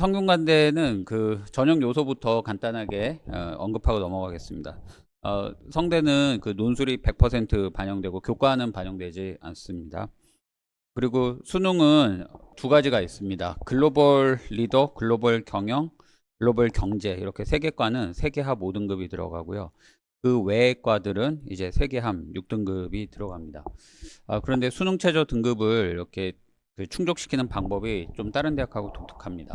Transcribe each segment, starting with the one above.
성균관대는 그 전형 요소부터 간단하게 언급하고 넘어가겠습니다. 성대는 그 논술이 100% 반영되고 교과는 반영되지 않습니다. 그리고 수능은 두 가지가 있습니다. 글로벌 리더, 글로벌 경영, 글로벌 경제 이렇게 세 개 과는 세계합 5등급이 들어가고요. 그 외의 과들은 이제 세계함 6등급이 들어갑니다. 그런데 수능 최저 등급을 이렇게 그 충족시키는 방법이 좀 다른 대학하고 독특합니다.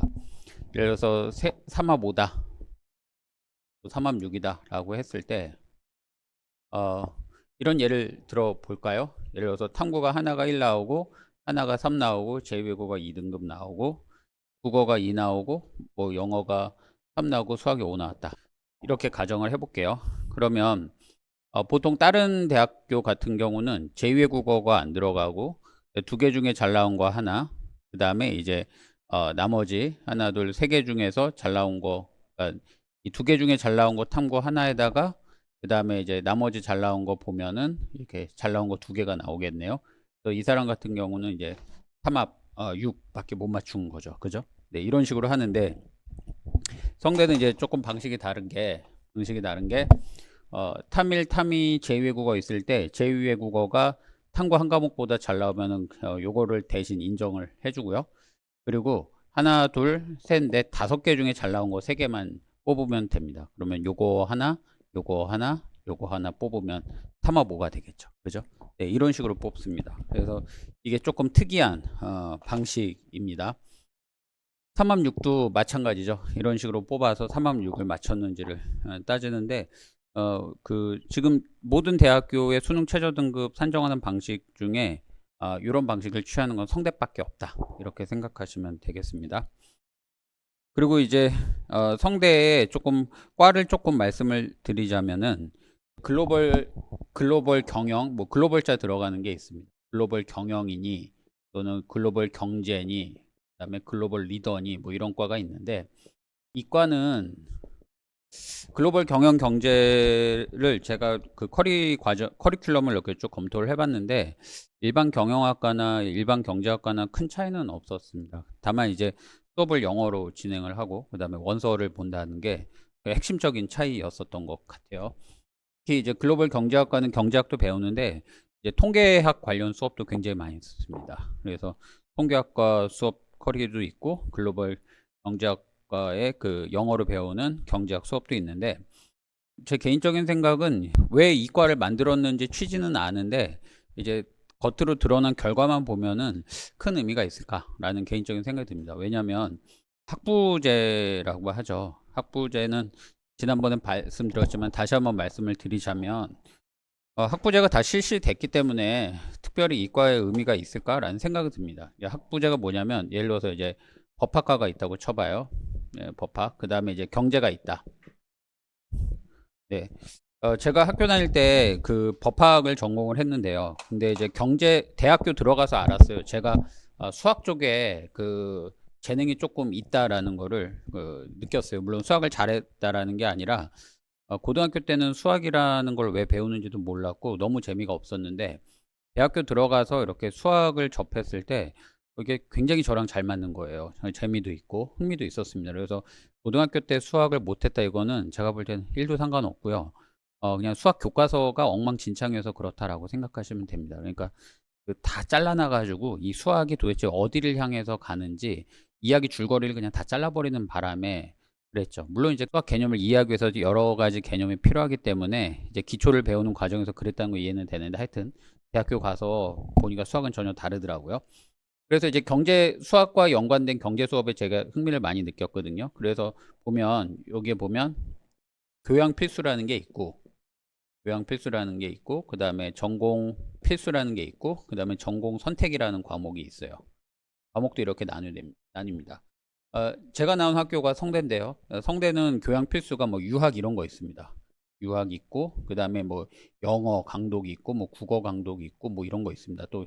예를 들어서 3합 5다, 3합 6이다 라고 했을 때 이런 예를 들어 볼까요? 예를 들어서 탐구가 하나가 1 나오고 하나가 3 나오고 제2외국어가 2등급 나오고 국어가 2 나오고 뭐 영어가 3 나오고 수학이 5 나왔다. 이렇게 가정을 해볼게요. 그러면 보통 다른 대학교 같은 경우는 제2외국어가 안 들어가고 두 개 중에 잘 나온 거 하나, 그 다음에 이제 나머지 하나, 둘, 세 개 중에서 잘 나온 거, 그러니까 이 두 개 중에 잘 나온 거 탐구 하나에다가 그 다음에 이제 나머지 잘 나온 거 보면은 이렇게 잘 나온 거 두 개가 나오겠네요. 이 사람 같은 경우는 이제 3합 6밖에 못 맞춘 거죠. 그죠? 네, 이런 식으로 하는데 성대는 이제 조금 방식이 다른 게 탐일, 탐이 제2외국어 있을 때 제2외국어가 탐구 한 과목보다 잘 나오면은 요거를 대신 인정을 해주고요. 그리고 하나, 둘, 셋, 넷, 5개 중에 잘 나온 거 3개만 뽑으면 됩니다. 그러면 요거 하나, 요거 하나, 요거 하나 뽑으면 탐합 5가 되겠죠. 그죠? 네, 이런 식으로 뽑습니다. 그래서 이게 조금 특이한 방식입니다. 3합 6도 마찬가지죠. 이런 식으로 뽑아서 3합 6을 맞췄는지를 따지는데 그 지금 모든 대학교의 수능 최저 등급 산정하는 방식 중에 이런 방식을 취하는 건 성대밖에 없다. 이렇게 생각하시면 되겠습니다. 그리고 이제 성대에 조금 과를 조금 말씀을 드리자면은 글로벌 경영, 뭐 글로벌자 들어가는 게 있습니다. 글로벌 경영이니 또는 글로벌 경제니 그다음에 글로벌 리더니 뭐 이런 과가 있는데 이 과는 글로벌 경영 경제를 제가 그 커리큘럼을 이렇게 쭉 검토를 해봤는데 일반 경영학과나 일반 경제학과나 큰 차이는 없었습니다. 다만 이제 수업을 영어로 진행을 하고 그 다음에 원서를 본다는 게 핵심적인 차이였었던 것 같아요. 특히 이제 글로벌 경제학과는 경제학도 배우는데 이제 통계학 관련 수업도 굉장히 많이 있습니다. 그래서 통계학과 수업 커리도 있고 글로벌 경제학과의 그 영어로 배우는 경제학 수업도 있는데 제 개인적인 생각은 왜 이과를 만들었는지 취지는 아는데 이제 겉으로 드러난 결과만 보면은 큰 의미가 있을까라는 개인적인 생각이 듭니다. 왜냐하면 학부제라고 하죠. 학부제는 지난번에 말씀드렸지만 다시 한번 말씀을 드리자면 학부제가 다 실시됐기 때문에 특별히 이과의 의미가 있을까라는 생각이 듭니다. 학부제가 뭐냐면 예를 들어서 이제 법학과가 있다고 쳐봐요. 네, 법학. 그 다음에 이제 경제가 있다. 네. 제가 학교 다닐 때 그 법학을 전공을 했는데요. 근데 이제 대학교 들어가서 알았어요. 제가 수학 쪽에 그 재능이 조금 있다라는 거를 느꼈어요. 물론 수학을 잘했다라는 게 아니라 고등학교 때는 수학이라는 걸 왜 배우는지도 몰랐고 너무 재미가 없었는데 대학교 들어가서 이렇게 수학을 접했을 때 이게 굉장히 저랑 잘 맞는 거예요. 재미도 있고 흥미도 있었습니다. 그래서 고등학교 때 수학을 못했다 이거는 제가 볼 때는 1도 상관없고요. 그냥 수학 교과서가 엉망진창이어서 그렇다라고 생각하시면 됩니다. 그러니까 다 잘라놔 가지고 이 수학이 도대체 어디를 향해서 가는지 이야기 줄거리를 그냥 다 잘라버리는 바람에 그랬죠. 물론 이제 수학 개념을 이해하기 위해서 여러 가지 개념이 필요하기 때문에 이제 기초를 배우는 과정에서 그랬다는 거 이해는 되는데 하여튼 대학교 가서 보니까 수학은 전혀 다르더라고요. 그래서 이제 경제 수학과 연관된 경제 수업에 제가 흥미를 많이 느꼈거든요. 그래서 보면 여기에 보면 교양 필수라는 게 있고 교양 필수라는 게 있고 그 다음에 전공 필수라는 게 있고 그 다음에 전공 선택이라는 과목이 있어요. 과목도 이렇게 나뉩니다. 제가 나온 학교가 성대인데요. 성대는 교양 필수가 뭐 유학 이런 거 있습니다. 유학 있고 그 다음에 뭐 영어 강독이 있고 뭐 국어 강독이 있고 뭐 이런 거 있습니다. 또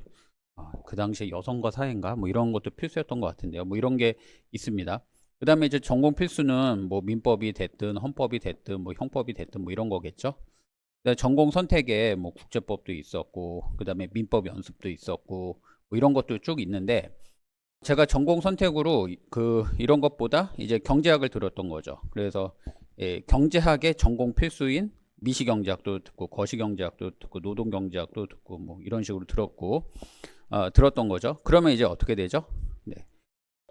그 당시에 여성과 사회인가 뭐 이런 것도 필수였던 것 같은데요. 뭐 이런 게 있습니다. 그 다음에 이제 전공 필수는 뭐 민법이 됐든 헌법이 됐든 뭐 형법이 됐든 뭐 이런 거겠죠. 전공 선택에 뭐 국제법도 있었고 그 다음에 민법 연습도 있었고 뭐 이런 것도 쭉 있는데 제가 전공 선택으로 이런 것보다 이제 경제학을 들었던 거죠. 그래서 경제학의 전공 필수인 미시경제학도 듣고 거시경제학도 듣고 노동경제학도 듣고 뭐 이런 식으로 들었던 거죠. 그러면 이제 어떻게 되죠? 네.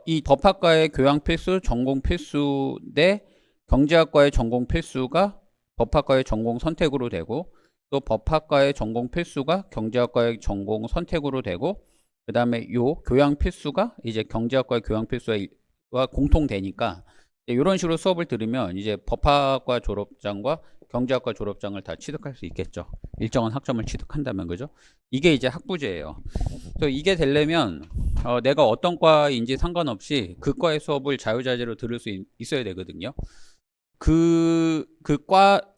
이 법학과의 교양 필수, 전공 필수 대 경제학과의 전공 필수가 법학과의 전공 선택으로 되고, 또 법학과의 전공 필수가 경제학과의 전공 선택으로 되고, 그 다음에 요 교양 필수가 이제 경제학과의 교양 필수와 공통되니까 이런 식으로 수업을 들으면 이제 법학과 졸업장과 경제학과 졸업장을 다 취득할 수 있겠죠. 일정한 학점을 취득한다면, 그죠? 이게 이제 학부제예요. 그래서 이게 되려면 내가 어떤 과인지 상관없이 그 과의 수업을 자유자재로 들을 수 있어야 되거든요.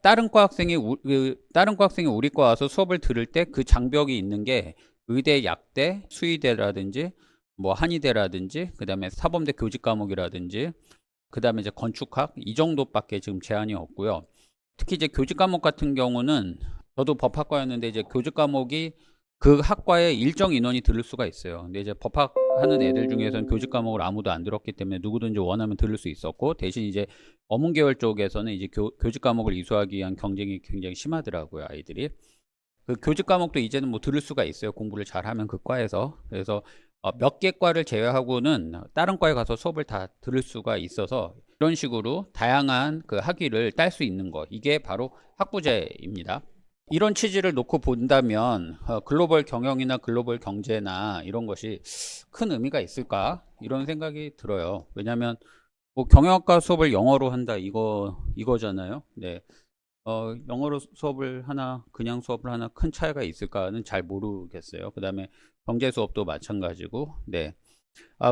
다른 과 학생이 우리 과 와서 수업을 들을 때 그 장벽이 있는 게 의대, 약대, 수의대라든지 뭐 한의대라든지 그다음에 사범대 교직 과목이라든지 그다음에 이제 건축학 이 정도밖에 지금 제한이 없고요. 특히 이제 교직 과목 같은 경우는 저도 법학과였는데 이제 교직 과목이 그 학과에 일정 인원이 들을 수가 있어요. 근데 이제 법학 하는 애들 중에서는 교직 과목을 아무도 안 들었기 때문에 누구든지 원하면 들을 수 있었고, 대신 이제 어문 계열 쪽에서는 이제 교직 과목을 이수하기 위한 경쟁이 굉장히 심하더라고요, 아이들이. 그 교직 과목도 이제는 뭐 들을 수가 있어요. 공부를 잘하면 그 과에서. 그래서 몇 개 과를 제외하고는 다른 과에 가서 수업을 다 들을 수가 있어서 이런 식으로 다양한 그 학위를 딸 수 있는 거, 이게 바로 학부제입니다. 이런 취지를 놓고 본다면 글로벌 경영이나 글로벌 경제나 이런 것이 큰 의미가 있을까? 이런 생각이 들어요. 왜냐하면 뭐 경영학과 수업을 영어로 한다 이거잖아요. 네. 영어로 수업을 하나 그냥 수업을 하나 큰 차이가 있을까는 잘 모르겠어요. 그 다음에 경제 수업도 마찬가지고. 네.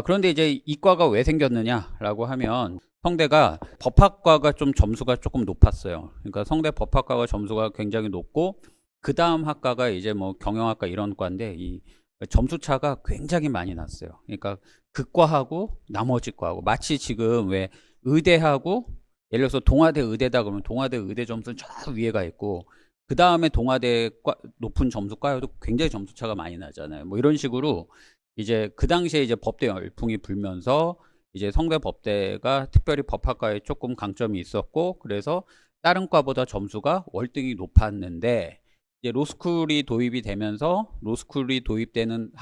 그런데 이제 이과가 왜 생겼느냐라고 하면 성대가 법학과가 좀 점수가 조금 높았어요. 그러니까 성대 법학과가 점수가 굉장히 높고 그 다음 학과가 이제 뭐 경영학과 이런 과인데 이 점수 차가 굉장히 많이 났어요. 그러니까 그과하고 나머지 과하고 마치 지금 왜 의대하고 예를 들어서 동아대 의대다 그러면 동아대 의대 점수는 저 위에가 있고 그 다음에 동아대 높은 점수 과여도 굉장히 점수 차가 많이 나잖아요. 뭐 이런 식으로 이제 그 당시에 이제 법대 열풍이 불면서 이제 성대 법대가 특별히 법학과에 조금 강점이 있었고, 그래서 다른 과보다 점수가 월등히 높았는데 이제 로스쿨이 도입이 되면서 로스쿨이 도입되는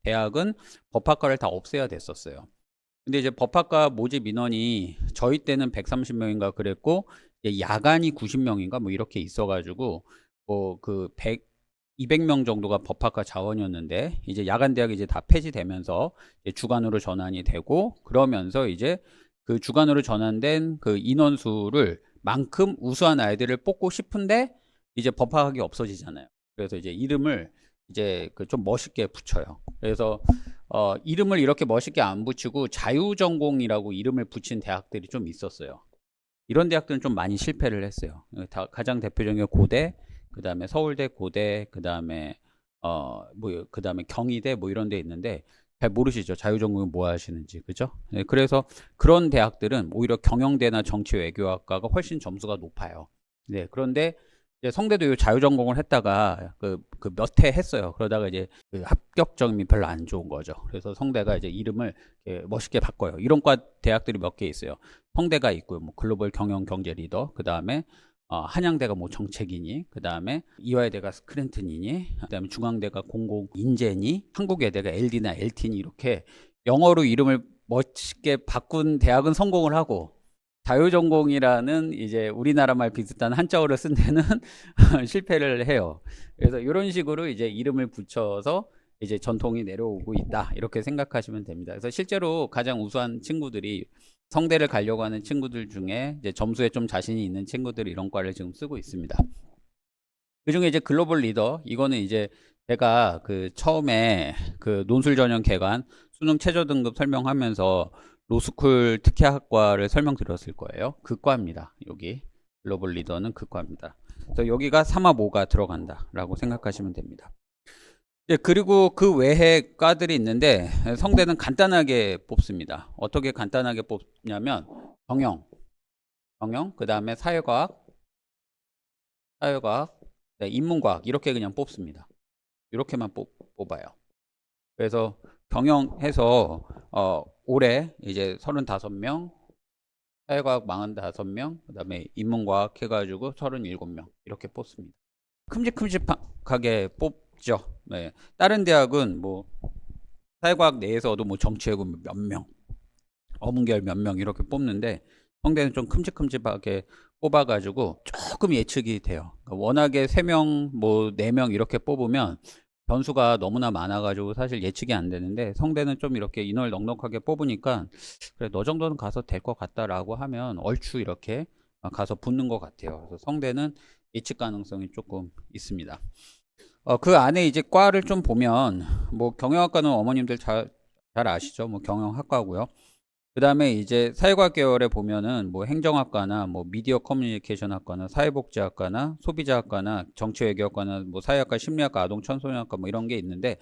대학은 법학과를 다 없애야 됐었어요. 근데 이제 법학과 모집 인원이 저희 때는 130명인가 그랬고 야간이 90명인가 뭐 이렇게 있어가지고 뭐 그 200명 정도가 법학과 자원이었는데 이제 야간 대학이 이제 다 폐지되면서 이제 주간으로 전환이 되고, 그러면서 이제 그 주간으로 전환된 그 인원수를 만큼 우수한 아이들을 뽑고 싶은데 이제 법학이 없어지잖아요. 그래서 이제 이름을 이제 그 좀 멋있게 붙여요. 그래서 이름을 이렇게 멋있게 안 붙이고 자유전공이라고 이름을 붙인 대학들이 좀 있었어요. 이런 대학들은 좀 많이 실패를 했어요. 가장 대표적인 게 고대, 그 다음에 서울대, 고대, 그 다음에 그 다음에 경희대 뭐 이런 데 있는데 잘 모르시죠? 자유전공이 뭐 하시는지, 그죠? 네, 그래서 그런 대학들은 오히려 경영대나 정치외교학과가 훨씬 점수가 높아요. 네, 그런데 이제 성대도 자유전공을 했다가 몇 해 했어요. 그러다가 이제 그 합격점이 별로 안 좋은 거죠. 그래서 성대가 이제 이름을 멋있게 바꿔요. 이런 과 대학들이 몇 개 있어요. 성대가 있고요. 뭐 글로벌 경영 경제 리더, 그 다음에 한양대가 뭐 정책이니, 그 다음에 이화여대가 스크랜튼이니, 그 다음에 중앙대가 공공인재니, 한국외대가 LD나 LT니, 이렇게 영어로 이름을 멋있게 바꾼 대학은 성공을 하고 자유전공이라는 이제 우리나라 말 비슷한 한자어를 쓴 데는 실패를 해요. 그래서 이런 식으로 이제 이름을 붙여서 이제 전통이 내려오고 있다, 이렇게 생각하시면 됩니다. 그래서 실제로 가장 우수한 친구들이 성대를 가려고 하는 친구들 중에 이제 점수에 좀 자신이 있는 친구들이 이런 과를 지금 쓰고 있습니다. 그 중에 이제 글로벌 리더, 이거는 이제 제가 그 처음에 그 논술 전형 개관 수능 최저 등급 설명하면서 로스쿨 특혜학과를 설명드렸을 거예요. 그 과입니다. 여기 글로벌 리더는 그 과입니다. 그래서 여기가 3화 5가 들어간다 라고 생각하시면 됩니다. 그리고 그 외에 과들이 있는데 성대는 간단하게 뽑습니다. 어떻게 간단하게 뽑냐면 경영, 그 다음에 사회과학, 네, 인문과학, 이렇게 그냥 뽑습니다. 이렇게만 뽑아요. 그래서 경영해서 올해 이제 35명, 사회과학 45명, 그다음에 인문과학 해가지고 37명 이렇게 뽑습니다. 큼직큼직하게 뽑죠. 네. 다른 대학은 뭐 사회과학 내에서도 뭐 정치외고 몇 명, 어문계열 몇 명 이렇게 뽑는데 성대는 좀 큼직큼직하게 뽑아가지고 조금 예측이 돼요. 그러니까 워낙에 3명, 뭐 4명 이렇게 뽑으면 변수가 너무나 많아가지고 사실 예측이 안 되는데 성대는 좀 이렇게 인원을 넉넉하게 뽑으니까 그래 너 정도는 가서 될 것 같다라고 하면 얼추 이렇게 가서 붙는 것 같아요. 그래서 성대는 예측 가능성이 조금 있습니다. 그 안에 이제 과를 좀 보면 뭐 경영학과는 어머님들 잘 아시죠? 뭐 경영학과고요. 그 다음에 이제 사회과학 계열에 보면은 뭐 행정학과나 뭐 미디어 커뮤니케이션 학과나 사회복지학과나 소비자학과나 정치외교학과나 뭐 사회학과, 심리학과, 아동 청소년학과 뭐 이런 게 있는데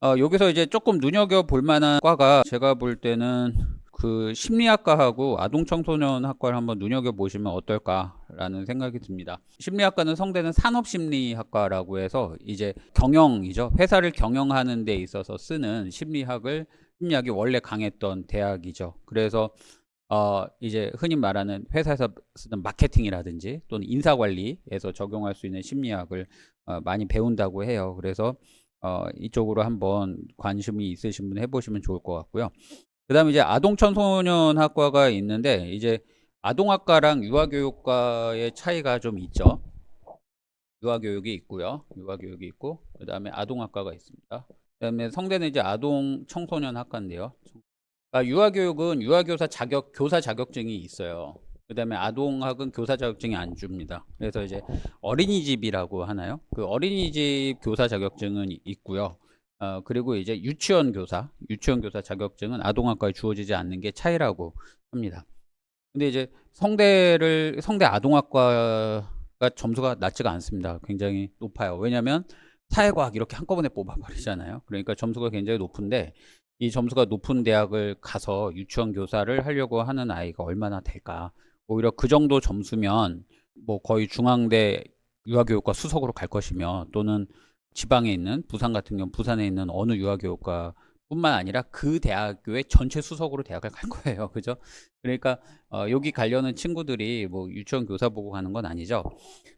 여기서 이제 조금 눈여겨볼 만한 과가 제가 볼 때는 그 심리학과하고 아동 청소년 학과를 한번 눈여겨보시면 어떨까라는 생각이 듭니다. 심리학과는 성대는 산업심리학과라고 해서 이제 경영이죠. 회사를 경영하는 데 있어서 쓰는 심리학이 원래 강했던 대학이죠. 그래서 이제 흔히 말하는 회사에서 쓰는 마케팅이라든지 또는 인사관리에서 적용할 수 있는 심리학을 많이 배운다고 해요. 그래서 이쪽으로 한번 관심이 있으신 분 해보시면 좋을 것 같고요. 그 다음에 이제 아동 청소년 학과가 있는데 이제 아동학과랑 유아교육과의 차이가 좀 있죠. 유아교육이 있고요. 유아교육이 있고 그 다음에 아동학과가 있습니다. 그 다음에 성대는 이제 아동 청소년 학과인데요. 유아교육은 교사 자격증이 있어요. 그 다음에 아동학은 교사 자격증이 안 줍니다. 그래서 이제 어린이집이라고 하나요? 그 어린이집 교사 자격증은 있고요. 그리고 이제 유치원 교사 자격증은 아동학과에 주어지지 않는 게 차이라고 합니다. 근데 이제 성대 아동학과가 점수가 낮지가 않습니다. 굉장히 높아요. 왜냐면 사회과학 이렇게 한꺼번에 뽑아버리잖아요. 그러니까 점수가 굉장히 높은데 이 점수가 높은 대학을 가서 유치원 교사를 하려고 하는 아이가 얼마나 될까? 오히려 그 정도 점수면 뭐 거의 중앙대 유아교육과 수석으로 갈 것이며 또는 지방에 있는 부산 같은 경우 부산에 있는 어느 유아교육과 뿐만 아니라 그 대학교의 전체 수석으로 대학을 갈 거예요. 그죠? 그러니까 여기 가려는 친구들이 뭐 유치원 교사 보고 가는 건 아니죠.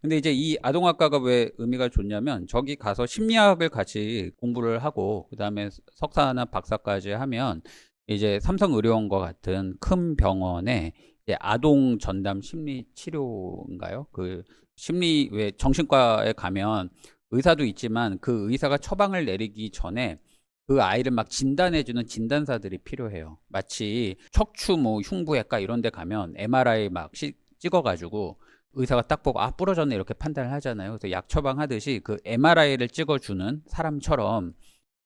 근데 이제 이 아동학과가 왜 의미가 좋냐면 저기 가서 심리학을 같이 공부를 하고 그다음에 석사나 박사까지 하면 이제 삼성의료원과 같은 큰 병원에 이제 아동 전담 심리 치료인가요? 그 심리 왜 정신과에 가면 의사도 있지만 그 의사가 처방을 내리기 전에 그 아이를 막 진단해주는 진단사들이 필요해요. 마치 척추 뭐 흉부외과 이런 데 가면 MRI 막 찍어가지고 의사가 딱 보고 부러졌네 이렇게 판단을 하잖아요. 그래서 약 처방하듯이 그 MRI를 찍어주는 사람처럼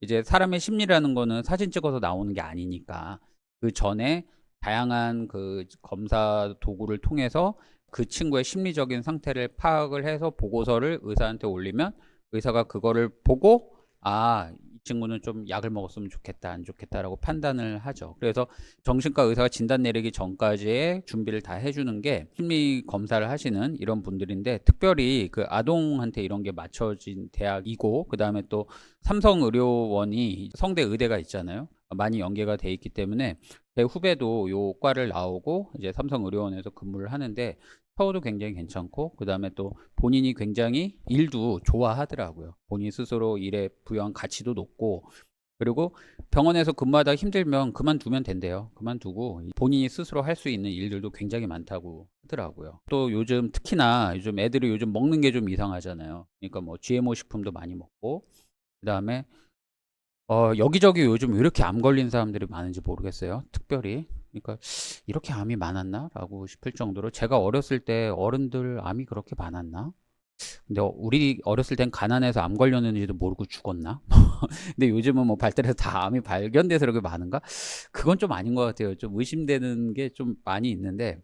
이제 사람의 심리라는 거는 사진 찍어서 나오는 게 아니니까 그 전에 다양한 그 검사 도구를 통해서 그 친구의 심리적인 상태를 파악을 해서 보고서를 의사한테 올리면 의사가 그거를 보고 이 친구는 좀 약을 먹었으면 좋겠다, 안 좋겠다라고 판단을 하죠. 그래서 정신과 의사가 진단 내리기 전까지의 준비를 다 해주는 게 심리 검사를 하시는 이런 분들인데 특별히 그 아동한테 이런 게 맞춰진 대학이고 그 다음에 또 삼성의료원이 성대 의대가 있잖아요. 많이 연계가 돼 있기 때문에 제 후배도 요 과를 나오고 이제 삼성의료원에서 근무를 하는데 처우도 굉장히 괜찮고 그 다음에 또 본인이 굉장히 일도 좋아하더라고요. 본인 스스로 일에 부여한 가치도 높고 그리고 병원에서 근무하다가 힘들면 그만두면 된대요. 그만두고 본인이 스스로 할 수 있는 일들도 굉장히 많다고 하더라고요. 또 요즘 특히나 요즘 애들이 요즘 먹는 게 좀 이상하잖아요. 그러니까 뭐 GMO 식품도 많이 먹고 그 다음에 여기저기 요즘 왜 이렇게 암 걸린 사람들이 많은지 모르겠어요. 특별히. 그러니까 이렇게 암이 많았나? 라고 싶을 정도로 제가 어렸을 때 어른들 암이 그렇게 많았나? 근데 우리 어렸을 땐 가난해서 암 걸렸는지도 모르고 죽었나? 근데 요즘은 뭐 발달해서 다 암이 발견돼서 그렇게 많은가? 그건 좀 아닌 것 같아요. 좀 의심되는 게 좀 많이 있는데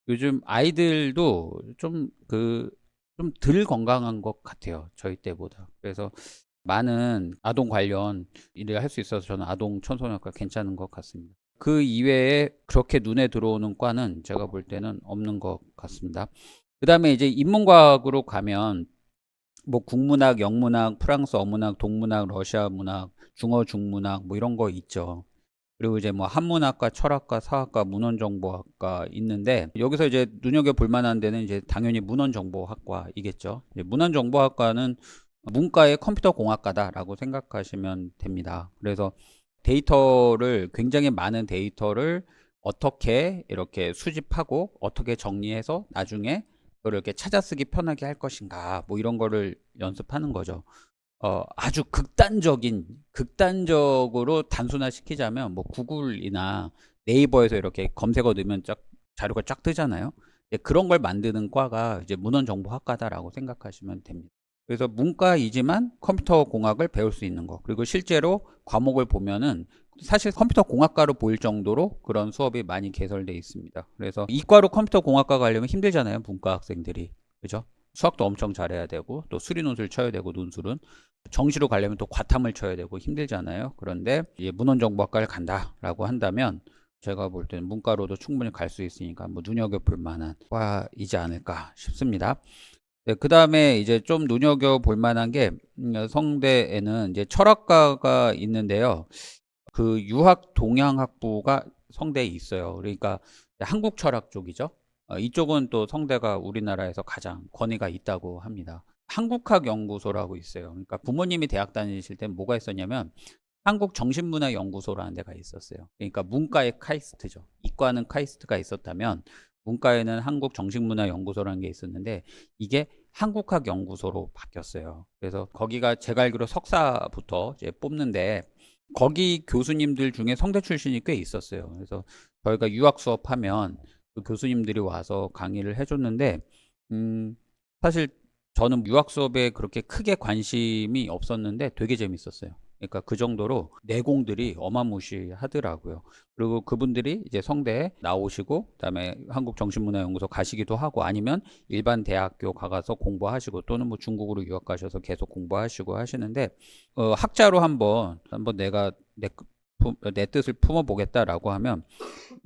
요즘 아이들도 좀 덜 건강한 것 같아요. 저희 때보다. 그래서 많은 아동 관련 일을 할 수 있어서 저는 아동 청소년과 괜찮은 것 같습니다. 그 이외에 그렇게 눈에 들어오는 과는 제가 볼 때는 없는 것 같습니다. 그 다음에 이제 인문과학으로 가면 뭐 국문학, 영문학, 프랑스 어문학, 동문학, 러시아 문학, 중어 중문학 뭐 이런 거 있죠. 그리고 이제 뭐 한문학과, 철학과, 사학과, 문헌정보학과 있는데 여기서 이제 눈여겨 볼 만한 데는 이제 당연히 문헌정보학과이겠죠. 이제 문헌정보학과는 문과의 컴퓨터공학과다라고 생각하시면 됩니다. 그래서 데이터를 굉장히 많은 데이터를 어떻게 이렇게 수집하고 어떻게 정리해서 나중에 그걸 이렇게 찾아쓰기 편하게 할 것인가 뭐 이런 거를 연습하는 거죠. 아주 극단적으로 단순화시키자면 뭐 구글이나 네이버에서 이렇게 검색어 넣으면 자료가 쫙 뜨잖아요. 그런 걸 만드는 과가 이제 문헌정보학과다라고 생각하시면 됩니다. 그래서 문과이지만 컴퓨터 공학을 배울 수 있는 거. 그리고 실제로 과목을 보면은 사실 컴퓨터 공학과로 보일 정도로 그런 수업이 많이 개설되어 있습니다. 그래서 이과로 컴퓨터 공학과 가려면 힘들잖아요. 문과 학생들이. 그죠? 수학도 엄청 잘해야 되고 또 수리논술 쳐야 되고 논술은 정시로 가려면 또 과탐을 쳐야 되고 힘들잖아요. 그런데 문헌정보학과를 간다라고 한다면 제가 볼 때는 문과로도 충분히 갈 수 있으니까 뭐 눈여겨볼 만한 과이지 않을까 싶습니다. 네, 그 다음에 이제 좀 눈여겨볼 만한 게 성대에는 이제 철학과가 있는데요. 그 유학 동양학부가 성대에 있어요. 그러니까 한국 철학 쪽이죠. 이쪽은 또 성대가 우리나라에서 가장 권위가 있다고 합니다. 한국학 연구소라고 있어요. 그러니까 부모님이 대학 다니실 때 뭐가 있었냐면 한국 정신문화 연구소라는 데가 있었어요. 그러니까 문과의 카이스트죠. 이과는 카이스트가 있었다면 문과에는 한국 정신문화 연구소라는 게 있었는데 이게 한국학 연구소로 바뀌었어요. 그래서 거기가 제가 알기로 석사부터 이제 뽑는데 거기 교수님들 중에 성대 출신이 꽤 있었어요. 그래서 저희가 유학 수업하면 그 교수님들이 와서 강의를 해줬는데 사실 저는 유학 수업에 그렇게 크게 관심이 없었는데 되게 재밌었어요. 그러니까 그 정도로 내공들이 어마무시하더라고요. 그리고 그분들이 이제 성대에 나오시고 그다음에 한국정신문화연구소 가시기도 하고 아니면 일반 대학교 가서 공부하시고 또는 뭐 중국으로 유학 가셔서 계속 공부하시고 하시는데 학자로 한번 내가 내 뜻을 품어보겠다라고 하면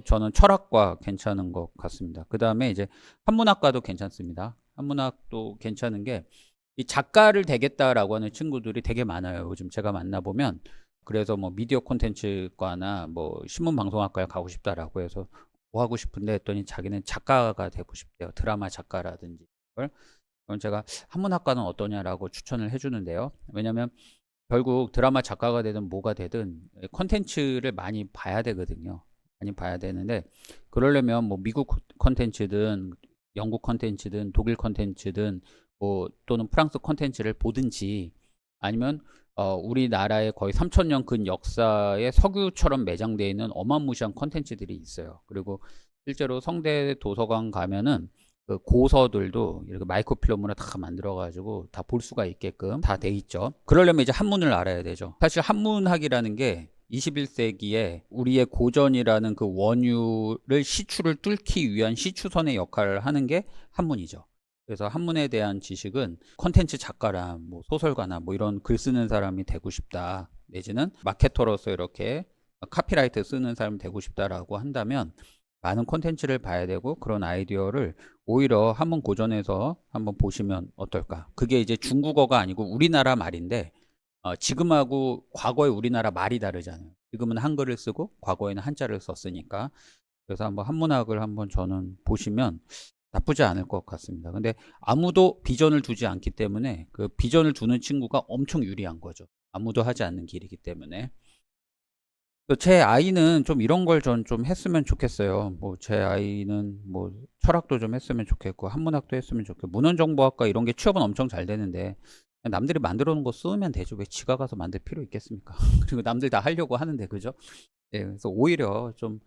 저는 철학과 괜찮은 것 같습니다. 그 다음에 이제 한문학과도 괜찮습니다. 한문학도 괜찮은 게 이 작가를 되겠다라고 하는 친구들이 되게 많아요. 요즘 제가 만나보면 그래서 뭐 미디어 콘텐츠과나 뭐 신문방송학과에 가고 싶다라고 해서 뭐 하고 싶은데 했더니 자기는 작가가 되고 싶대요. 드라마 작가라든지 그걸. 그럼 제가 한문학과는 어떠냐라고 추천을 해주는데요. 왜냐면 결국 드라마 작가가 되든 뭐가 되든 콘텐츠를 많이 봐야 되거든요. 많이 봐야 되는데 그러려면 뭐 미국 콘텐츠든 영국 콘텐츠든 독일 콘텐츠든 뭐 또는 프랑스 콘텐츠를 보든지 아니면 우리나라의 거의 3,000년 근 역사의 석유처럼 매장되어 있는 어마무시한 콘텐츠들이 있어요. 그리고 실제로 성대 도서관 가면은 그 고서들도 이렇게 마이크로필름으로 다 만들어가지고 다 볼 수가 있게끔 다 돼 있죠. 그러려면 이제 한문을 알아야 되죠. 사실 한문학이라는 게 21세기에 우리의 고전이라는 그 원유를 시추를 뚫기 위한 시추선의 역할을 하는 게 한문이죠. 그래서 한문에 대한 지식은 콘텐츠 작가나 뭐 소설가나 뭐 이런 글 쓰는 사람이 되고 싶다. 내지는 마케터로서 이렇게 카피라이트 쓰는 사람이 되고 싶다라고 한다면 많은 콘텐츠를 봐야 되고 그런 아이디어를 오히려 한문 고전에서 한번 보시면 어떨까. 그게 이제 중국어가 아니고 우리나라 말인데 지금하고 과거의 우리나라 말이 다르잖아요. 지금은 한글을 쓰고 과거에는 한자를 썼으니까. 그래서 한번 한문학을 한번 저는 보시면 나쁘지 않을 것 같습니다. 근데 아무도 비전을 두지 않기 때문에 그 비전을 두는 친구가 엄청 유리한 거죠. 아무도 하지 않는 길이기 때문에. 제 아이는 좀 이런 걸 전 좀 했으면 좋겠어요. 뭐 제 아이는 뭐 철학도 좀 했으면 좋겠고 한문학도 했으면 좋겠고 문헌정보학과 이런 게 취업은 엄청 잘 되는데 남들이 만들어 놓은 거 쓰면 되죠. 왜 지가 가서 만들 필요 있겠습니까? 그리고 남들 다 하려고 하는데 그죠? 예, 그래서 오히려 좀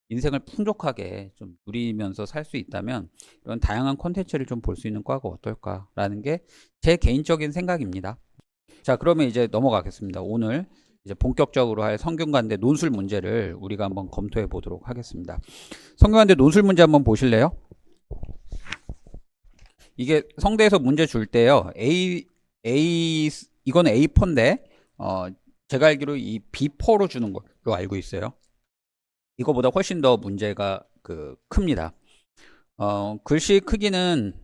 인생을 풍족하게 좀 누리면서 살 수 있다면 이런 다양한 콘텐츠를 좀 볼 수 있는 과가 어떨까라는 게 제 개인적인 생각입니다. 자, 그러면 이제 넘어가겠습니다. 오늘 이제 본격적으로 할 성균관대 논술 문제를 우리가 한번 검토해 보도록 하겠습니다. 성균관대 논술 문제 한번 보실래요? 이게 성대에서 문제 줄 때요. 이거는 A4인데 제가 알기로 이 B4로 주는 걸로 알고 있어요. 이거보다 훨씬 더 문제가 큽니다. 글씨 크기는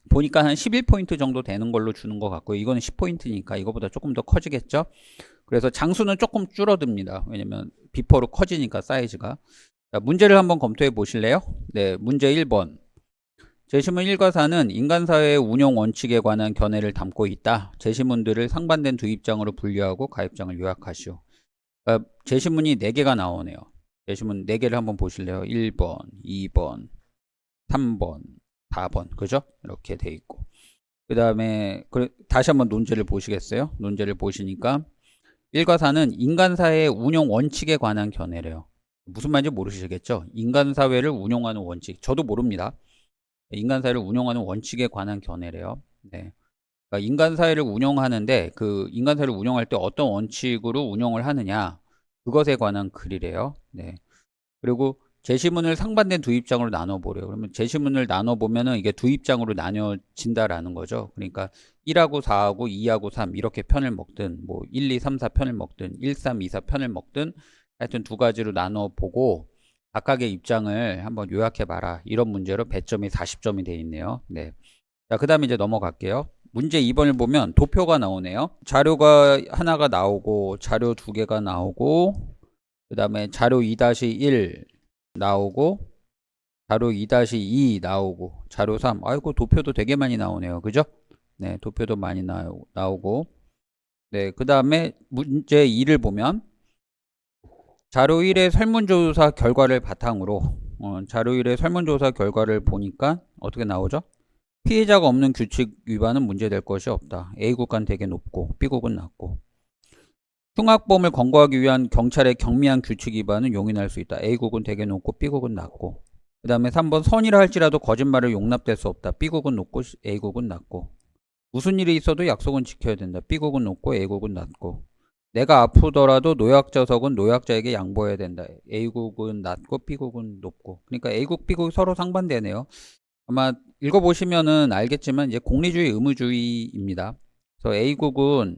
보니까 한 11포인트 정도 되는 걸로 주는 것 같고요. 이거는 10포인트니까 이거보다 조금 더 커지겠죠. 그래서 장수는 조금 줄어듭니다. 왜냐면 비포로 커지니까 사이즈가. 자, 문제를 한번 검토해 보실래요? 네, 문제 1번. 제시문 1과 4는 인간사회의 운영 원칙에 관한 견해를 담고 있다. 제시문들을 상반된 두 입장으로 분류하고 가입장을 요약하시오. 제시문이 4개가 나오네요. 제시문 4개를 한번 보실래요? 1번, 2번, 3번, 4번. 그죠? 이렇게 돼 있고. 그 다음에 다시 한번 논제를 보시겠어요? 논제를 보시니까 1과 4는 인간사회의 운영 원칙에 관한 견해래요. 무슨 말인지 모르시겠죠? 인간사회를 운영하는 원칙. 저도 모릅니다. 인간사회를 운영하는 원칙에 관한 견해래요. 네. 그러니까 인간사회를 운영하는데 그 인간사회를 운영할 때 어떤 원칙으로 운영을 하느냐 그것에 관한 글이래요. 네. 그리고 제시문을 상반된 두 입장으로 나눠보래요. 그러면 제시문을 나눠보면은 이게 두 입장으로 나뉘어진다라는 거죠. 그러니까 1하고 4하고 2하고 3 이렇게 편을 먹든 뭐 1, 2, 3, 4 편을 먹든 1, 3, 2, 4 편을 먹든 하여튼 두 가지로 나눠보고 각각의 입장을 한번 요약해봐라. 이런 문제로 배점이 40점이 돼 있네요. 네. 자, 그 다음에 이제 넘어갈게요. 문제 2번을 보면 도표가 나오네요. 자료가 하나가 나오고 자료 2개가 나오고 그 다음에 자료 2-1 나오고 자료 2-2 나오고 자료 3 아이고 도표도 되게 많이 나오네요. 그죠? 네, 도표도 많이 나오고 네, 그 다음에 문제 2를 보면 자료 1의 설문조사 결과를 바탕으로 자료 1의 설문조사 결과를 보니까 어떻게 나오죠? 피해자가 없는 규칙 위반은 문제될 것이 없다. A국은 되게 높고 B국은 낮고 흉악범을 검거하기 위한 경찰의 경미한 규칙 위반은 용인할 수 있다. A국은 되게 높고 B국은 낮고 그 다음에 3번 선이라 할지라도 거짓말을 용납될 수 없다. B국은 높고 A국은 낮고 무슨 일이 있어도 약속은 지켜야 된다. B국은 높고 A국은 낮고 내가 아프더라도 노약자석은 노약자에게 양보해야 된다. A국은 낮고 B국은 높고 그러니까 A국, B국 서로 상반되네요. 아마 읽어보시면은 알겠지만 이제 공리주의, 의무주의입니다. 그래서 A국은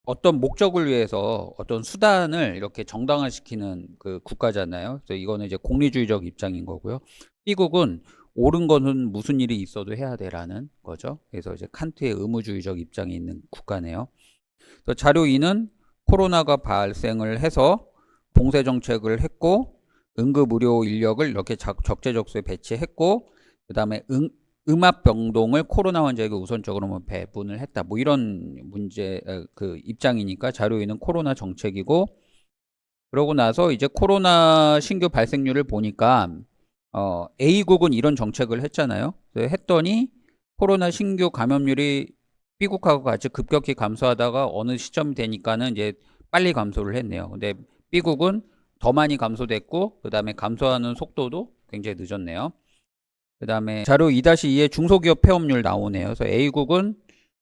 어떤 목적을 위해서 어떤 수단을 이렇게 정당화시키는 그 국가잖아요. 그래서 이거는 이제 공리주의적 입장인 거고요. B국은 옳은 거는 무슨 일이 있어도 해야 되라는 거죠. 그래서 이제 칸트의 의무주의적 입장이 있는 국가네요. 그래서 자료 2는 코로나가 발생을 해서 봉쇄 정책을 했고 응급의료 인력을 이렇게 적재적소에 배치했고 그 다음에 음압병동을 코로나 환자에게 우선적으로 뭐 배분을 했다. 뭐 이런 문제 그 입장이니까 자료 2는 코로나 정책이고 그러고 나서 이제 코로나 신규 발생률을 보니까 A국은 이런 정책을 했잖아요. 했더니 코로나 신규 감염률이 B국하고 같이 급격히 감소하다가 어느 시점이 되니까는 이제 빨리 감소를 했네요. 근데 B국은 더 많이 감소됐고 그 다음에 감소하는 속도도 굉장히 늦었네요. 그 다음에 자료 2-2에 중소기업 폐업률 나오네요. 그래서 A국은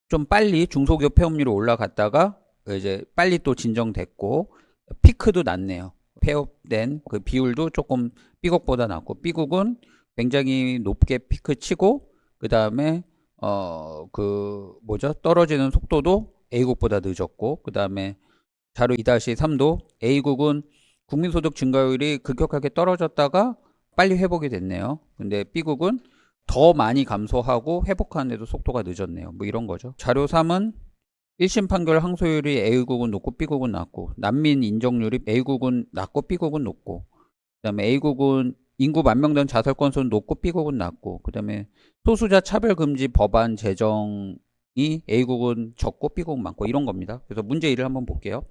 좀 빨리 중소기업 폐업률이 올라갔다가 이제 빨리 또 진정됐고 피크도 낮네요. 폐업된 그 비율도 조금 B국보다 낮고 B국은 굉장히 높게 피크 치고 그 다음에 그 뭐죠? 떨어지는 속도도 A국보다 늦었고 그 다음에 자료 2-3도 A국은 국민소득 증가율이 급격하게 떨어졌다가 빨리 회복이 됐네요. 근데 B국은 더 많이 감소하고 회복하는데도 속도가 늦었네요. 뭐 이런 거죠. 자료 3은 1심 판결 항소율이 A국은 높고 B국은 낮고 난민 인정률이 A국은 낮고 B국은 높고 그 다음에 A국은 인구 10,000명 자살 건수는 높고 B국은 낮고 그 다음에 소수자 차별금지 법안 제정이 A국은 적고 B국은 많고 이런 겁니다. 그래서 문제 1을 한번 볼게요.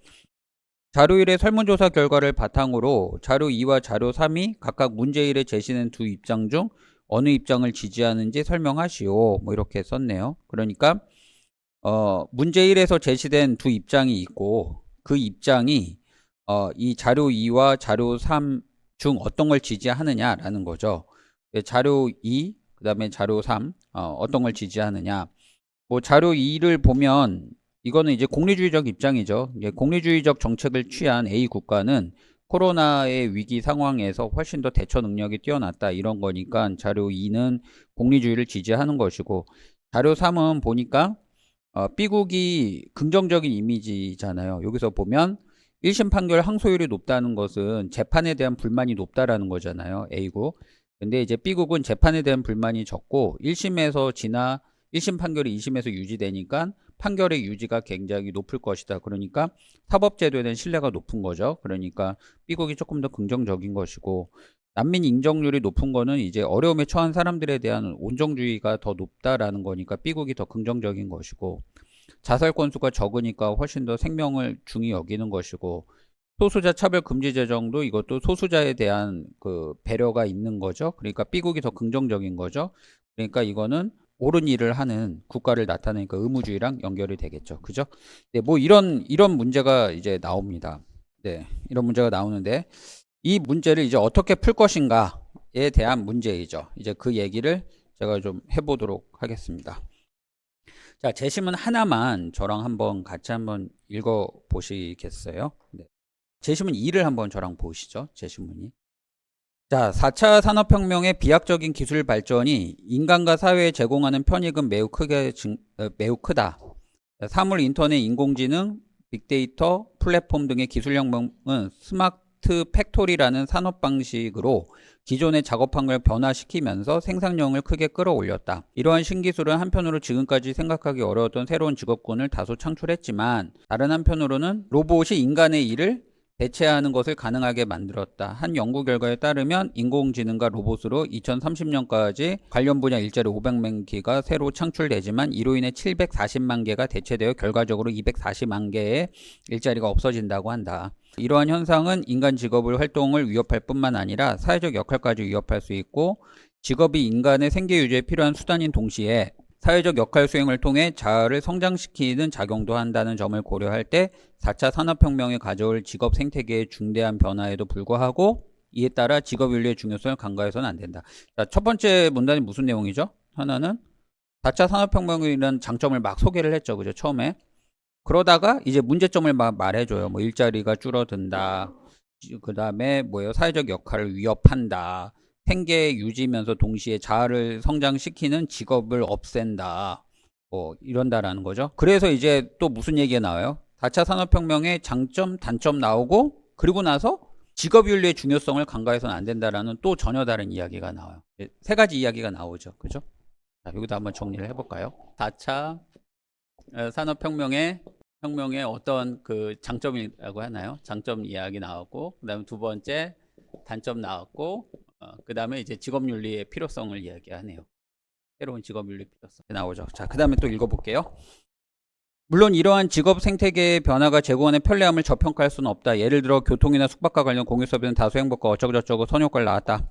자료 1의 설문조사 결과를 바탕으로 자료 2와 자료 3이 각각 문제 1에 제시된 두 입장 중 어느 입장을 지지하는지 설명하시오. 뭐 이렇게 썼네요. 그러니까 문제 1에서 제시된 두 입장이 있고 그 입장이 이 자료 2와 자료 3 중 어떤 걸 지지하느냐라는 거죠. 자료 2, 그 다음에 자료 3 어떤 걸 지지하느냐. 뭐 자료 2를 보면 이거는 이제 공리주의적 입장이죠. 이제 공리주의적 정책을 취한 A 국가는 코로나의 위기 상황에서 훨씬 더 대처 능력이 뛰어났다 이런 거니까 자료 2는 공리주의를 지지하는 것이고 자료 3은 보니까 B국이 긍정적인 이미지잖아요. 여기서 보면 1심 판결 항소율이 높다는 것은 재판에 대한 불만이 높다라는 거잖아요. A국. 근데 이제 B국은 재판에 대한 불만이 적고 1심에서 지나 1심 판결이 2심에서 유지되니까 판결의 유지가 굉장히 높을 것이다. 그러니까 사법제도에 대한 신뢰가 높은 거죠. 그러니까 B국이 조금 더 긍정적인 것이고, 난민 인정률이 높은 거는 이제 어려움에 처한 사람들에 대한 온정주의가 더 높다라는 거니까 B국이 더 긍정적인 것이고, 자살 건수가 적으니까 훨씬 더 생명을 중히 여기는 것이고, 소수자 차별 금지 제정도 이것도 소수자에 대한 그 배려가 있는 거죠. 그러니까 B국이 더 긍정적인 거죠. 그러니까 이거는 옳은 일을 하는 국가를 나타내니까 의무주의랑 연결이 되겠죠. 그죠? 네, 뭐 이런 문제가 이제 나옵니다. 네, 이런 문제가 나오는데, 이 문제를 이제 어떻게 풀 것인가에 대한 문제이죠. 이제 그 얘기를 제가 좀 해보도록 하겠습니다. 자, 제시문 하나만 저랑 한번 같이 한번 읽어 보시겠어요? 네. 제시문 2를 한번 저랑 보시죠. 제시문이. 자, 4차 산업혁명의 비약적인 기술 발전이 인간과 사회에 제공하는 편익은 매우 크다. 사물, 인터넷, 인공지능, 빅데이터, 플랫폼 등의 기술혁명은 스마트 팩토리라는 산업 방식으로 기존의 작업 환경을 변화시키면서 생산력을 크게 끌어올렸다. 이러한 신기술은 한편으로 지금까지 생각하기 어려웠던 새로운 직업군을 다소 창출했지만, 다른 한편으로는 로봇이 인간의 일을 대체하는 것을 가능하게 만들었다. 한 연구 결과에 따르면 인공지능과 로봇으로 2030년까지 관련 분야 일자리 500만 개가 새로 창출되지만, 이로 인해 740만 개가 대체되어 결과적으로 240만 개의 일자리가 없어진다고 한다. 이러한 현상은 인간 직업을 활동을 위협할 뿐만 아니라 사회적 역할까지 위협할 수 있고, 직업이 인간의 생계 유지에 필요한 수단인 동시에 사회적 역할 수행을 통해 자아를 성장시키는 작용도 한다는 점을 고려할 때 4차 산업혁명이 가져올 직업 생태계의 중대한 변화에도 불구하고, 이에 따라 직업윤리의 중요성을 간과해서는 안 된다. 자, 첫 번째 문단이 무슨 내용이죠? 하나는 4차 산업혁명이라는 장점을 막 소개를 했죠. 그죠? 처음에. 그러다가 이제 문제점을 막 말해줘요. 뭐 일자리가 줄어든다. 그 다음에 뭐예요? 사회적 역할을 위협한다. 생계 유지면서 동시에 자아를 성장시키는 직업을 없앤다. 뭐 이런다라는 거죠. 그래서 이제 또 무슨 얘기가 나와요? 4차 산업혁명의 장점, 단점 나오고, 그리고 나서 직업윤리의 중요성을 간과해서는 안 된다라는 또 전혀 다른 이야기가 나와요. 세 가지 이야기가 나오죠. 그죠? 자, 여기도 한번 정리를 해볼까요? 4차 산업혁명의 어떤 그 장점이라고 하나요? 장점 이야기 나왔고, 그 다음에 두 번째 단점 나왔고, 그 다음에 이제 직업윤리의 필요성을 이야기하네요. 새로운 직업윤리 필요성 나오죠. 자, 그 다음에 또 읽어볼게요. 물론 이러한 직업 생태계의 변화가 제공하는 편리함을 저평가할 수는 없다. 예를 들어 교통이나 숙박과 관련 공유 서비스는 다수 행복과 어쩌고저쩌고 선효과를 낳았다.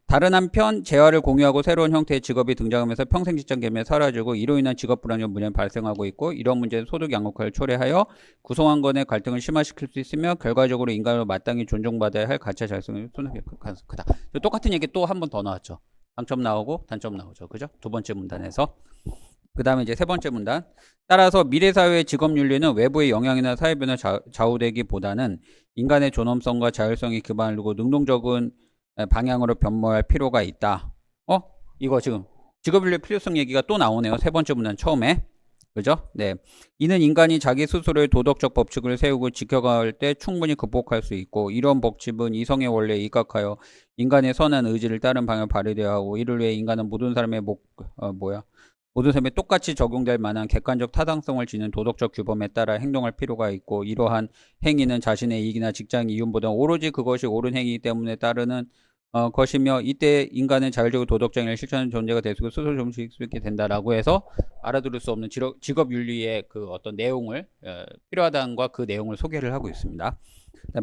다른 한편 재화를 공유하고 새로운 형태의 직업이 등장하면서 평생 직장 개념이 사라지고, 이로 인한 직업 불안정 문제는 발생하고 있고, 이런 문제는 소득 양극화를 초래하여 구성원 간의 갈등을 심화시킬 수 있으며, 결과적으로 인간으로 마땅히 존중받아야 할 가치의 작성이 손해볼 가능성이 크다. 똑같은 얘기 또 한 번 더 나왔죠. 장점 나오고 단점 나오죠. 그죠? 두 번째 문단에서. 그 다음에 이제 세 번째 문단. 따라서 미래사회의 직업윤리는 외부의 영향이나 사회변화 좌우되기보다는 인간의 존엄성과 자율성에 기반을 두고 능동적인 방향으로 변모할 필요가 있다. 이거 지금 직업윤리 필요성 얘기가 또 나오네요. 세 번째 문단 처음에. 그죠? 네. 이는 인간이 자기 스스로의 도덕적 법칙을 세우고 지켜갈 때 충분히 극복할 수 있고, 이런 법칙은 이성의 원리에 입각하여 인간의 선한 의지를 따른 방향을 발휘되어야 하고, 이를 위해 인간은 모든 사람의 모든 사람에 똑같이 적용될 만한 객관적 타당성을 지닌 도덕적 규범에 따라 행동할 필요가 있고, 이러한 행위는 자신의 이익이나 직장 이윤보다 오로지 그것이 옳은 행위이기 때문에 따르는 것이며, 이때 인간은 자율적으로 도덕적 행위를 실천하는 존재가 될 수 있고 스스로 좀쉴 수 있게 된다라고 해서 알아들을 수 없는 직업윤리의 그 어떤 내용을 필요하다는 것과 그 내용을 소개를 하고 있습니다.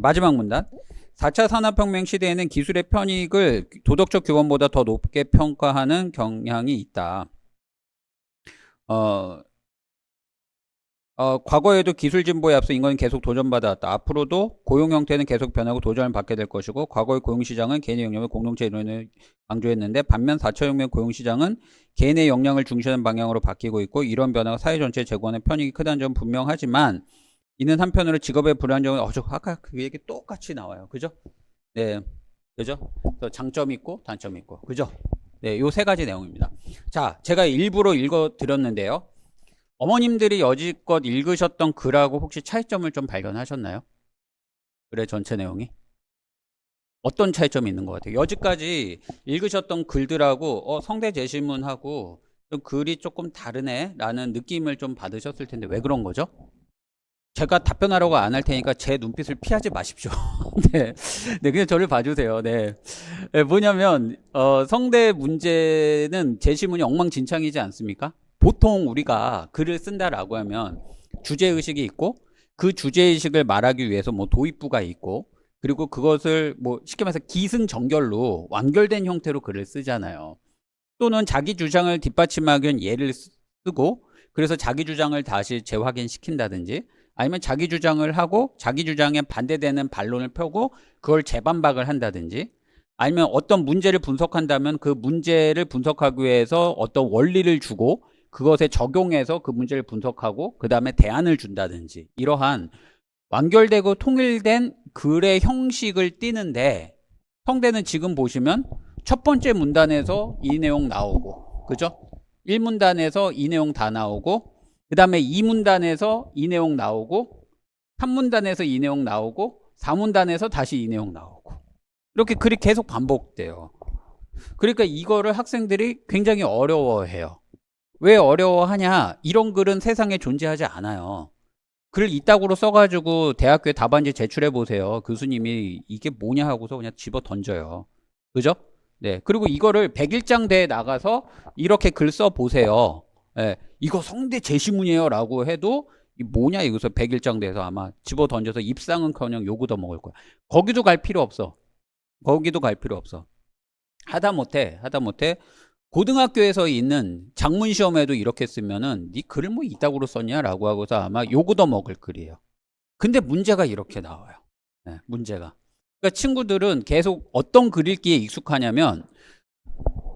마지막 문단. 4차 산업혁명 시대에는 기술의 편익을 도덕적 규범보다 더 높게 평가하는 경향이 있다. 과거에도 기술 진보에 앞서 인간은 계속 도전받아왔다. 앞으로도 고용 형태는 계속 변하고 도전을 받게 될 것이고, 과거의 고용시장은 개인의 역량을 공동체 이론을 강조했는데, 반면 4차 혁명 고용시장은 개인의 역량을 중시하는 방향으로 바뀌고 있고, 이런 변화가 사회 전체에 제공하는 편익이 크다는 점은 분명하지만, 이는 한편으로 직업의 불안정은 아까 그 얘기 똑같이 나와요. 그죠? 네, 그죠? 장점이 있고 단점이 있고, 그죠? 네, 요 세 가지 내용입니다. 자, 제가 일부러 읽어드렸는데요. 어머님들이 여지껏 읽으셨던 글하고 혹시 차이점을 좀 발견하셨나요? 글의 전체 내용이? 어떤 차이점이 있는 것 같아요? 여지까지 읽으셨던 글들하고 성대 제시문하고 글이 조금 다르네 라는 느낌을 좀 받으셨을 텐데 왜 그런 거죠? 제가 답변하려고 안 할 테니까 제 눈빛을 피하지 마십시오. 네. 네, 그냥 저를 봐주세요. 네. 네, 뭐냐면, 성대 문제는 제시문이 엉망진창이지 않습니까? 보통 우리가 글을 쓴다라고 하면 주제의식이 있고, 그 주제의식을 말하기 위해서 뭐 도입부가 있고, 그리고 그것을 뭐 쉽게 말해서 기승전결로 완결된 형태로 글을 쓰잖아요. 또는 자기 주장을 뒷받침하기 위한 예를 쓰고, 그래서 자기 주장을 다시 재확인시킨다든지, 아니면 자기 주장을 하고 자기 주장에 반대되는 반론을 펴고 그걸 재반박을 한다든지, 아니면 어떤 문제를 분석한다면 그 문제를 분석하기 위해서 어떤 원리를 주고 그것에 적용해서 그 문제를 분석하고 그 다음에 대안을 준다든지, 이러한 완결되고 통일된 글의 형식을 띠는데, 성대는 지금 보시면 첫 번째 문단에서 이 내용 나오고, 그죠? 1문단에서 이 내용 다 나오고, 그 다음에 2문단에서 이 내용 나오고, 3문단에서 이 내용 나오고, 4문단에서 다시 이 내용 나오고, 이렇게 글이 계속 반복돼요. 그러니까 이거를 학생들이 굉장히 어려워해요. 왜 어려워하냐? 이런 글은 세상에 존재하지 않아요. 글 이따구로 써가지고 대학교에 답안지 제출해 보세요. 교수님이 이게 뭐냐 하고서 그냥 집어 던져요. 그죠? 네. 그리고 이거를 100일장 대에 나가서 이렇게 글 써 보세요. 네. 이거 성대 제시문이에요 라고 해도 이 뭐냐 이거서 100일장 대에서 아마 집어 던져서 입상은커녕 욕 얻어 먹을 거야. 거기도 갈 필요 없어. 거기도 갈 필요 없어. 하다못해 고등학교에서 있는 작문 시험에도 이렇게 쓰면은 네 글을 뭐 이따구로 썼냐라고 하고서 아마 욕 얻어 먹을 글이에요. 근데 문제가 이렇게 나와요. 네, 문제가. 그러니까 친구들은 계속 어떤 글 읽기에 익숙하냐면,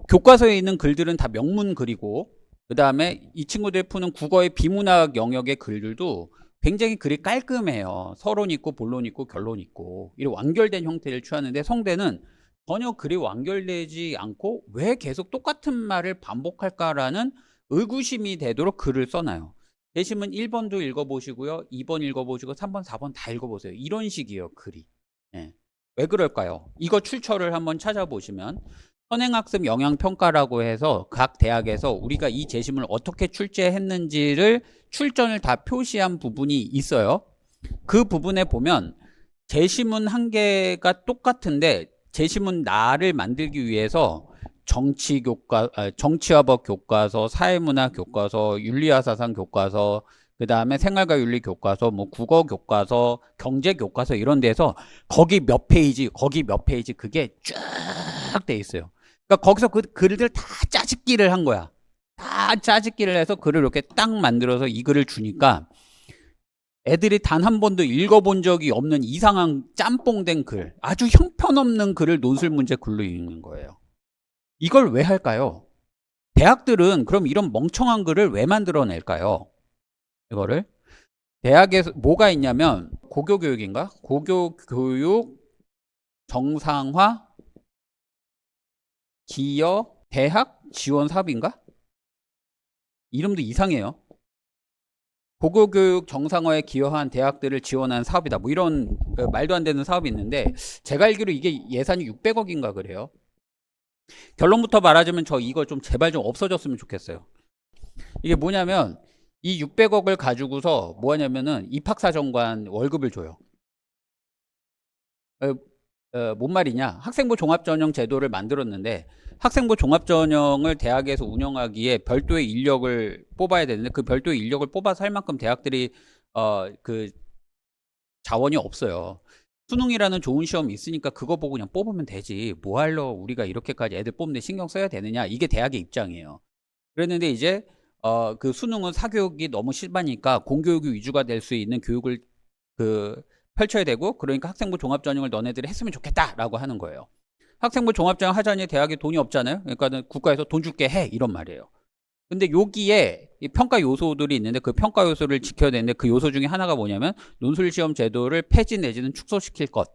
교과서에 있는 글들은 다 명문 글이고, 그 다음에 이 친구들이 푸는 국어의 비문학 영역의 글들도 굉장히 글이 깔끔해요. 서론 있고 본론 있고 결론 있고 이런 완결된 형태를 취하는데, 성대는 전혀 글이 완결되지 않고 왜 계속 똑같은 말을 반복할까라는 의구심이 되도록 글을 써놔요. 대신은 1번도 읽어보시고요, 2번 읽어보시고 3번 4번 다 읽어보세요. 이런 식이에요 글이. 예. 왜 그럴까요? 이거 출처를 한번 찾아보시면 선행학습 영향평가라고 해서 각 대학에서 우리가 이 제시문을 어떻게 출제했는지를 출전을 다 표시한 부분이 있어요. 그 부분에 보면 제시문 한 개가 똑같은데, 제시문 나를 만들기 위해서 정치화법 교과서, 사회문화 교과서, 윤리화사상 교과서, 그 다음에 생활과 윤리 교과서, 뭐 국어 교과서, 경제 교과서 이런 데서 거기 몇 페이지, 그게 쭉 돼 있어요. 그러니까 거기서 그 글들 다 짜집기를 한 거야. 다 짜집기를 해서 글을 이렇게 딱 만들어서 이 글을 주니까 애들이 단 한 번도 읽어본 적이 없는 이상한 짬뽕된 글, 아주 형편없는 글을 논술 문제 글로 읽는 거예요. 이걸 왜 할까요? 대학들은 그럼 이런 멍청한 글을 왜 만들어낼까요? 이거를 대학에서 뭐가 있냐면, 고교교육인가? 고교교육 정상화 기여 대학 지원 사업인가? 이름도 이상해요. 고교교육 정상화에 기여한 대학들을 지원한 사업이다, 뭐 이런 말도 안 되는 사업이 있는데, 제가 알기로 이게 예산이 600억인가 그래요. 결론부터 말하자면 저 이거 좀 제발 좀 없어졌으면 좋겠어요. 이게 뭐냐면 이 600억을 가지고서 뭐 하냐면은 입학사정관 월급을 줘요. 뭔 말이냐? 학생부 종합전형 제도를 만들었는데, 학생부 종합전형을 대학에서 운영하기에 별도의 인력을 뽑아야 되는데, 그 별도의 인력을 뽑아서 할 만큼 대학들이 그 자원이 없어요. 수능이라는 좋은 시험이 있으니까 그거 보고 그냥 뽑으면 되지, 뭐 하려 우리가 이렇게까지 애들 뽑는데 신경 써야 되느냐, 이게 대학의 입장이에요. 그랬는데 이제 그 수능은 사교육이 너무 심하니까 공교육이 위주가 될 수 있는 교육을 펼쳐야 되고, 그러니까 학생부 종합전형을 너네들이 했으면 좋겠다라고 하는 거예요. 학생부 종합전형 하자니 대학에 돈이 없잖아요. 그러니까 국가에서 돈 줄게 해, 이런 말이에요. 근데 여기에 이 평가 요소들이 있는데, 그 평가 요소를 지켜야 되는데, 그 요소 중에 하나가 뭐냐면 논술시험 제도를 폐지 내지는 축소시킬 것,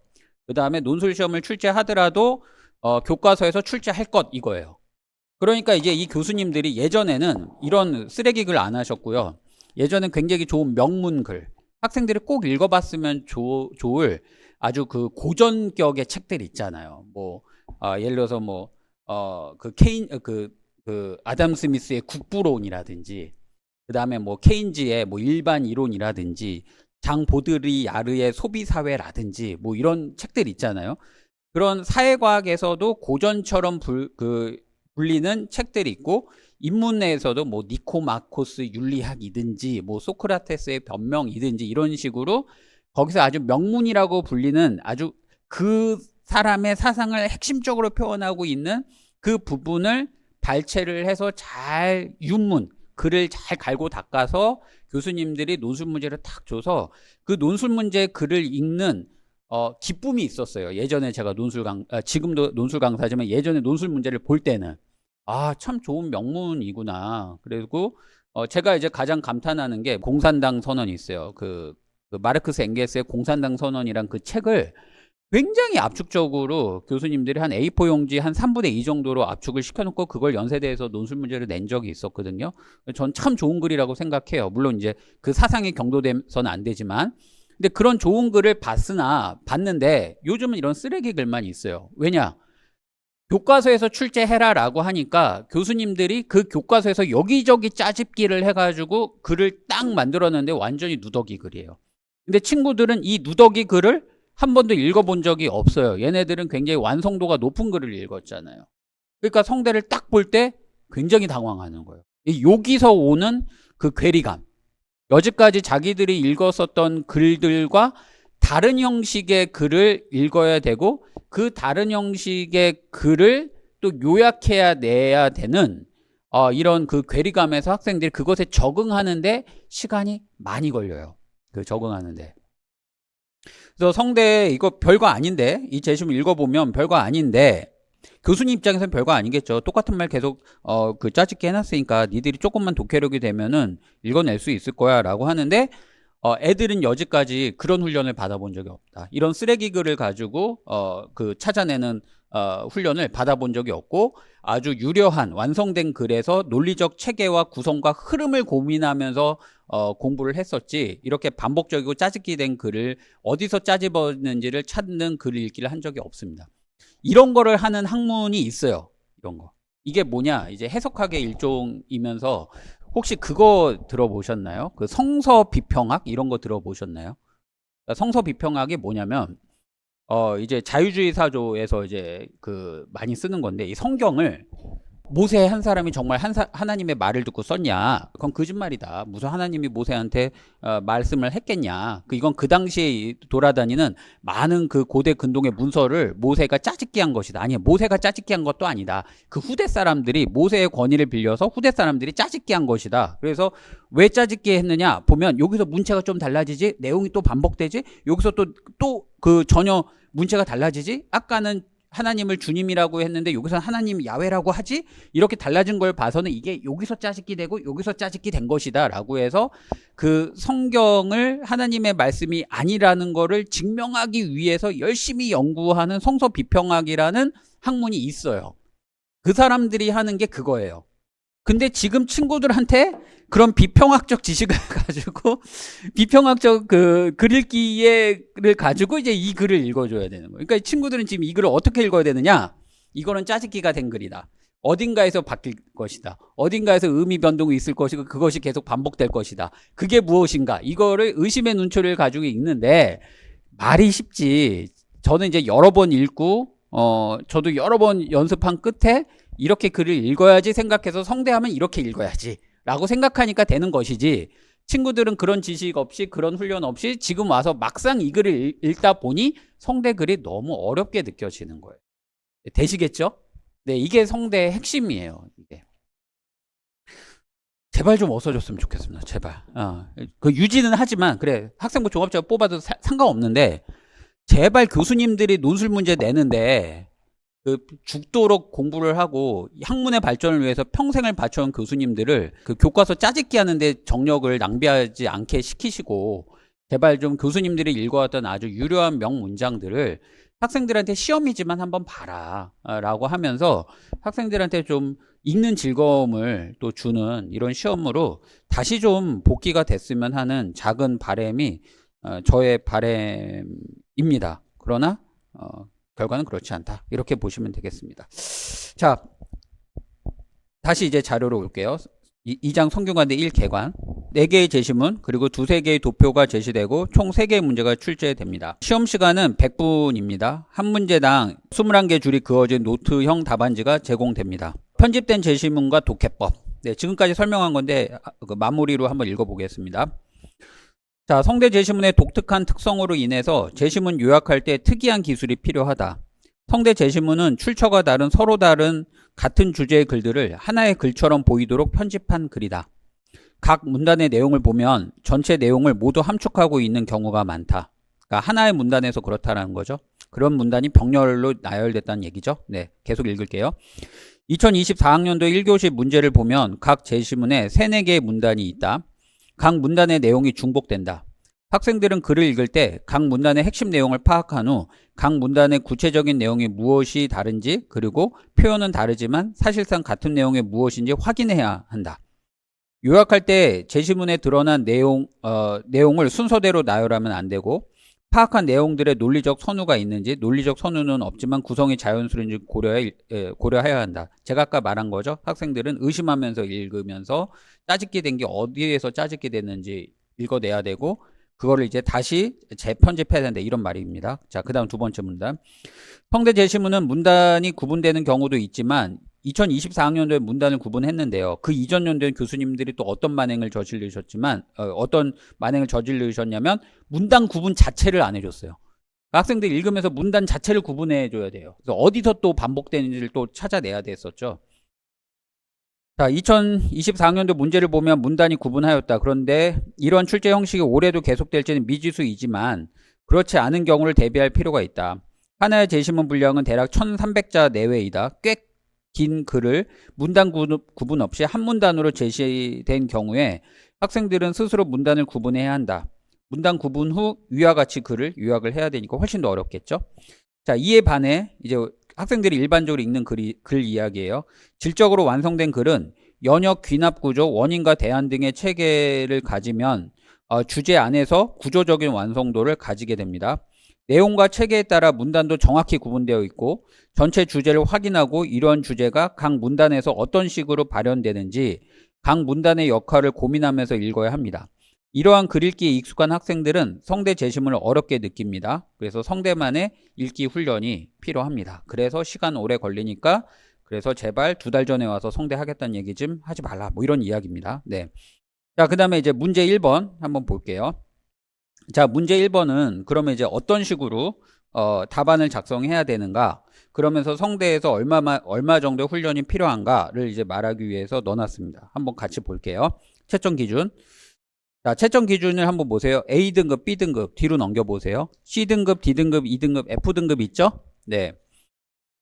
그 다음에 논술시험을 출제하더라도 교과서에서 출제할 것, 이거예요. 그러니까 이제 이 교수님들이 예전에는 이런 쓰레기 글 안 하셨고요. 예전엔 굉장히 좋은 명문글, 학생들이 꼭 읽어봤으면 좋을 아주 그 고전격의 책들 있잖아요. 뭐 예를 들어서 뭐 그 그 아담 스미스의 국부론이라든지 그다음에 뭐 케인즈의 뭐 일반 이론이라든지 장 보드리야르의 소비 사회라든지 뭐 이런 책들 있잖아요. 그런 사회과학에서도 고전처럼 불리는 책들이 있고 인문내에서도 뭐 니코마코스 윤리학이든지 뭐 소크라테스의 변명이든지 이런 식으로 거기서 아주 명문이라고 불리는 아주 그 사람의 사상을 핵심적으로 표현하고 있는 그 부분을 발췌를 해서 잘 윤문 글을 잘 갈고 닦아서 교수님들이 논술 문제를 탁 줘서 그 논술 문제 글을 읽는 기쁨이 있었어요. 예전에 제가 지금도 논술 강사지만 예전에 논술 문제를 볼 때는 참 좋은 명문이구나. 그리고 제가 이제 가장 감탄하는 게 공산당 선언이 있어요. 그 마르크스 엥겔스의 공산당 선언이란 그 책을 굉장히 압축적으로 교수님들이 한 A4 용지 한 3분의 2 정도로 압축을 시켜놓고 그걸 연세대에서 논술 문제를 낸 적이 있었거든요. 전 참 좋은 글이라고 생각해요. 물론 이제 그 사상이 경도돼서는 안 되지만, 근데 그런 좋은 글을 봤는데 요즘은 이런 쓰레기 글만 있어요. 왜냐? 교과서에서 출제해라라고 하니까 교수님들이 그 교과서에서 여기저기 짜집기를 해가지고 글을 딱 만들었는데 완전히 누더기 글이에요. 근데 친구들은 이 누더기 글을 한 번도 읽어본 적이 없어요. 얘네들은 굉장히 완성도가 높은 글을 읽었잖아요. 그러니까 성대를 딱 볼 때 굉장히 당황하는 거예요. 여기서 오는 그 괴리감. 여지까지 자기들이 읽었었던 글들과 다른 형식의 글을 읽어야 되고 그 다른 형식의 글을 또 요약해야 내야 되는 이런 그 괴리감에서 학생들이 그것에 적응하는데 시간이 많이 걸려요. 그 적응하는데. 그래서 성대 이거 별거 아닌데 이 제시문 읽어보면 별거 아닌데 교수님 입장에서는 별거 아니겠죠. 똑같은 말 계속 그 짜집기 해놨으니까 니들이 조금만 독해력이 되면은 읽어낼 수 있을 거야 라고 하는데 애들은 여지까지 그런 훈련을 받아본 적이 없다. 이런 쓰레기 글을 가지고 그 찾아내는 훈련을 받아본 적이 없고 아주 유려한 완성된 글에서 논리적 체계와 구성과 흐름을 고민하면서 공부를 했었지 이렇게 반복적이고 짜집기 된 글을 어디서 짜집었는지를 찾는 글을 읽기를 한 적이 없습니다. 이런 거를 하는 학문이 있어요. 이런 거. 이게 뭐냐? 이제 해석학의 일종이면서 혹시 그거 들어보셨나요? 그 성서 비평학 이런 거 들어보셨나요? 그러니까 성서 비평학이 뭐냐면 이제 자유주의 사조에서 이제 그 많이 쓰는 건데 이 성경을 모세 한 사람이 정말 하나님의 말을 듣고 썼냐? 그건 거짓말이다. 무슨 하나님이 모세한테 말씀을 했겠냐? 이건 그 당시에 돌아다니는 많은 그 고대 근동의 문서를 모세가 짜집기 한 것이다. 아니, 모세가 짜집기 한 것도 아니다. 그 후대 사람들이 모세의 권위를 빌려서 후대 사람들이 짜집기 한 것이다. 그래서 왜 짜집기 했느냐? 보면 여기서 문체가 좀 달라지지? 내용이 또 반복되지? 여기서 또 그 전혀 문체가 달라지지? 아까는 하나님을 주님이라고 했는데 여기서 하나님 야훼라고 하지? 이렇게 달라진 걸 봐서는 이게 여기서 짜집기 되고 여기서 짜집기 된 것이다 라고 해서 그 성경을 하나님의 말씀이 아니라는 거를 증명하기 위해서 열심히 연구하는 성서 비평학이라는 학문이 있어요. 그 사람들이 하는 게 그거예요. 근데 지금 친구들한테 그런 비평학적 지식을 가지고 비평학적 그 글 읽기를 가지고 이제 이 글을 읽어줘야 되는 거예요. 그러니까 친구들은 지금 이 글을 어떻게 읽어야 되느냐? 이거는 짜집기가 된 글이다. 어딘가에서 바뀔 것이다. 어딘가에서 의미 변동이 있을 것이고 그것이 계속 반복될 것이다. 그게 무엇인가? 이거를 의심의 눈초리를 가지고 읽는데 말이 쉽지. 저는 이제 여러 번 읽고 저도 여러 번 연습한 끝에 이렇게 글을 읽어야지 생각해서 성대하면 이렇게 읽어야지 라고 생각하니까 되는 것이지 친구들은 그런 지식 없이 그런 훈련 없이 지금 와서 막상 이 글을 읽다 보니 성대 글이 너무 어렵게 느껴지는 거예요. 되시겠죠? 네, 이게 성대의 핵심이에요. 이게. 제발 좀 없어졌으면 좋겠습니다. 제발. 그 유지는 하지만 그래 학생부 종합자료 뽑아도 상관없는데 제발 교수님들이 논술 문제 내는데 그 죽도록 공부를 하고 학문의 발전을 위해서 평생을 바쳐온 교수님들을 그 교과서 짜집기 하는데 정력을 낭비하지 않게 시키시고 제발 좀 교수님들이 읽어왔던 아주 유려한 명문장들을 학생들한테 시험이지만 한번 봐라 라고 하면서 학생들한테 좀 읽는 즐거움을 또 주는 이런 시험으로 다시 좀 복귀가 됐으면 하는 작은 바람이 저의 바람입니다. 그러나 결과는 그렇지 않다. 이렇게 보시면 되겠습니다. 자, 다시 이제 자료로 올게요. 2장 성균관대 1개관 4개의 제시문 그리고 2-3개의 도표가 제시되고 총 3개의 문제가 출제됩니다. 시험 시간은 100분입니다. 한 문제당 21개 줄이 그어진 노트형 답안지가 제공됩니다. 편집된 제시문과 독해법. 네, 지금까지 설명한 건데 마무리로 한번 읽어보겠습니다. 자, 성대 제시문의 독특한 특성으로 인해서 제시문 요약할 때 특이한 기술이 필요하다. 성대 제시문은 출처가 다른 서로 다른 같은 주제의 글들을 하나의 글처럼 보이도록 편집한 글이다. 각 문단의 내용을 보면 전체 내용을 모두 함축하고 있는 경우가 많다. 그러니까 하나의 문단에서 그렇다는 거죠. 그런 문단이 병렬로 나열됐다는 얘기죠. 네, 계속 읽을게요. 2024학년도 1교시 문제를 보면 각 제시문에 3-4개의 문단이 있다. 각 문단의 내용이 중복된다. 학생들은 글을 읽을 때 각 문단의 핵심 내용을 파악한 후 각 문단의 구체적인 내용이 무엇이 다른지 그리고 표현은 다르지만 사실상 같은 내용이 무엇인지 확인해야 한다. 요약할 때 제시문에 드러난 내용을 순서대로 나열하면 안 되고 파악한 내용들의 논리적 선우가 있는지 논리적 선우는 없지만 구성이 자연스러운지 고려해야 한다. 제가 아까 말한 거죠. 학생들은 의심하면서 읽으면서 짜집기 된 게 어디에서 짜집기 됐는지 읽어내야 되고 그거를 이제 다시 재편집해야 된다. 이런 말입니다. 자, 그 다음 두 번째 문단. 성대 제시문은 문단이 구분되는 경우도 있지만 2024학년도에 문단을 구분했는데요. 그 이전 연도에 교수님들이 또 어떤 만행을 저지르셨냐면 문단 구분 자체를 안 해줬어요. 학생들이 읽으면서 문단 자체를 구분해 줘야 돼요. 그래서 어디서 또 반복되는지를 또 찾아내야 됐었죠. 자, 2024학년도 문제를 보면 문단이 구분하였다. 그런데 이런 출제 형식이 올해도 계속될지는 미지수이지만 그렇지 않은 경우를 대비할 필요가 있다. 하나의 제시문 분량은 대략 1300자 내외이다. 꽤 긴 글을 문단 구분 없이 한 문단으로 제시된 경우에 학생들은 스스로 문단을 구분해야 한다. 문단 구분 후 위와 같이 글을 요약을 해야 되니까 훨씬 더 어렵겠죠. 자, 이에 반해 이제 학생들이 일반적으로 읽는 글 이야기예요. 질적으로 완성된 글은 연역 귀납 구조, 원인과 대안 등의 체계를 가지면 주제 안에서 구조적인 완성도를 가지게 됩니다. 내용과 체계에 따라 문단도 정확히 구분되어 있고 전체 주제를 확인하고 이러한 주제가 각 문단에서 어떤 식으로 발현되는지 각 문단의 역할을 고민하면서 읽어야 합니다. 이러한 글 읽기에 익숙한 학생들은 성대 제시문을 어렵게 느낍니다. 그래서 성대만의 읽기 훈련이 필요합니다. 그래서 시간 오래 걸리니까 그래서 제발 2달 전에 와서 성대 하겠다는 얘기 좀 하지 말라. 뭐 이런 이야기입니다. 네. 자, 그 다음에 이제 문제 1번 한번 볼게요. 자, 문제 1번은 그러면 이제 어떤 식으로 답안을 작성해야 되는가? 그러면서 성대에서 얼마 정도 훈련이 필요한가를 이제 말하기 위해서 넣어놨습니다. 한번 같이 볼게요. 채점 기준. 자, 채점 기준을 한번 보세요. A등급, B등급 뒤로 넘겨보세요. C등급, D등급, E등급, F등급 있죠? 네.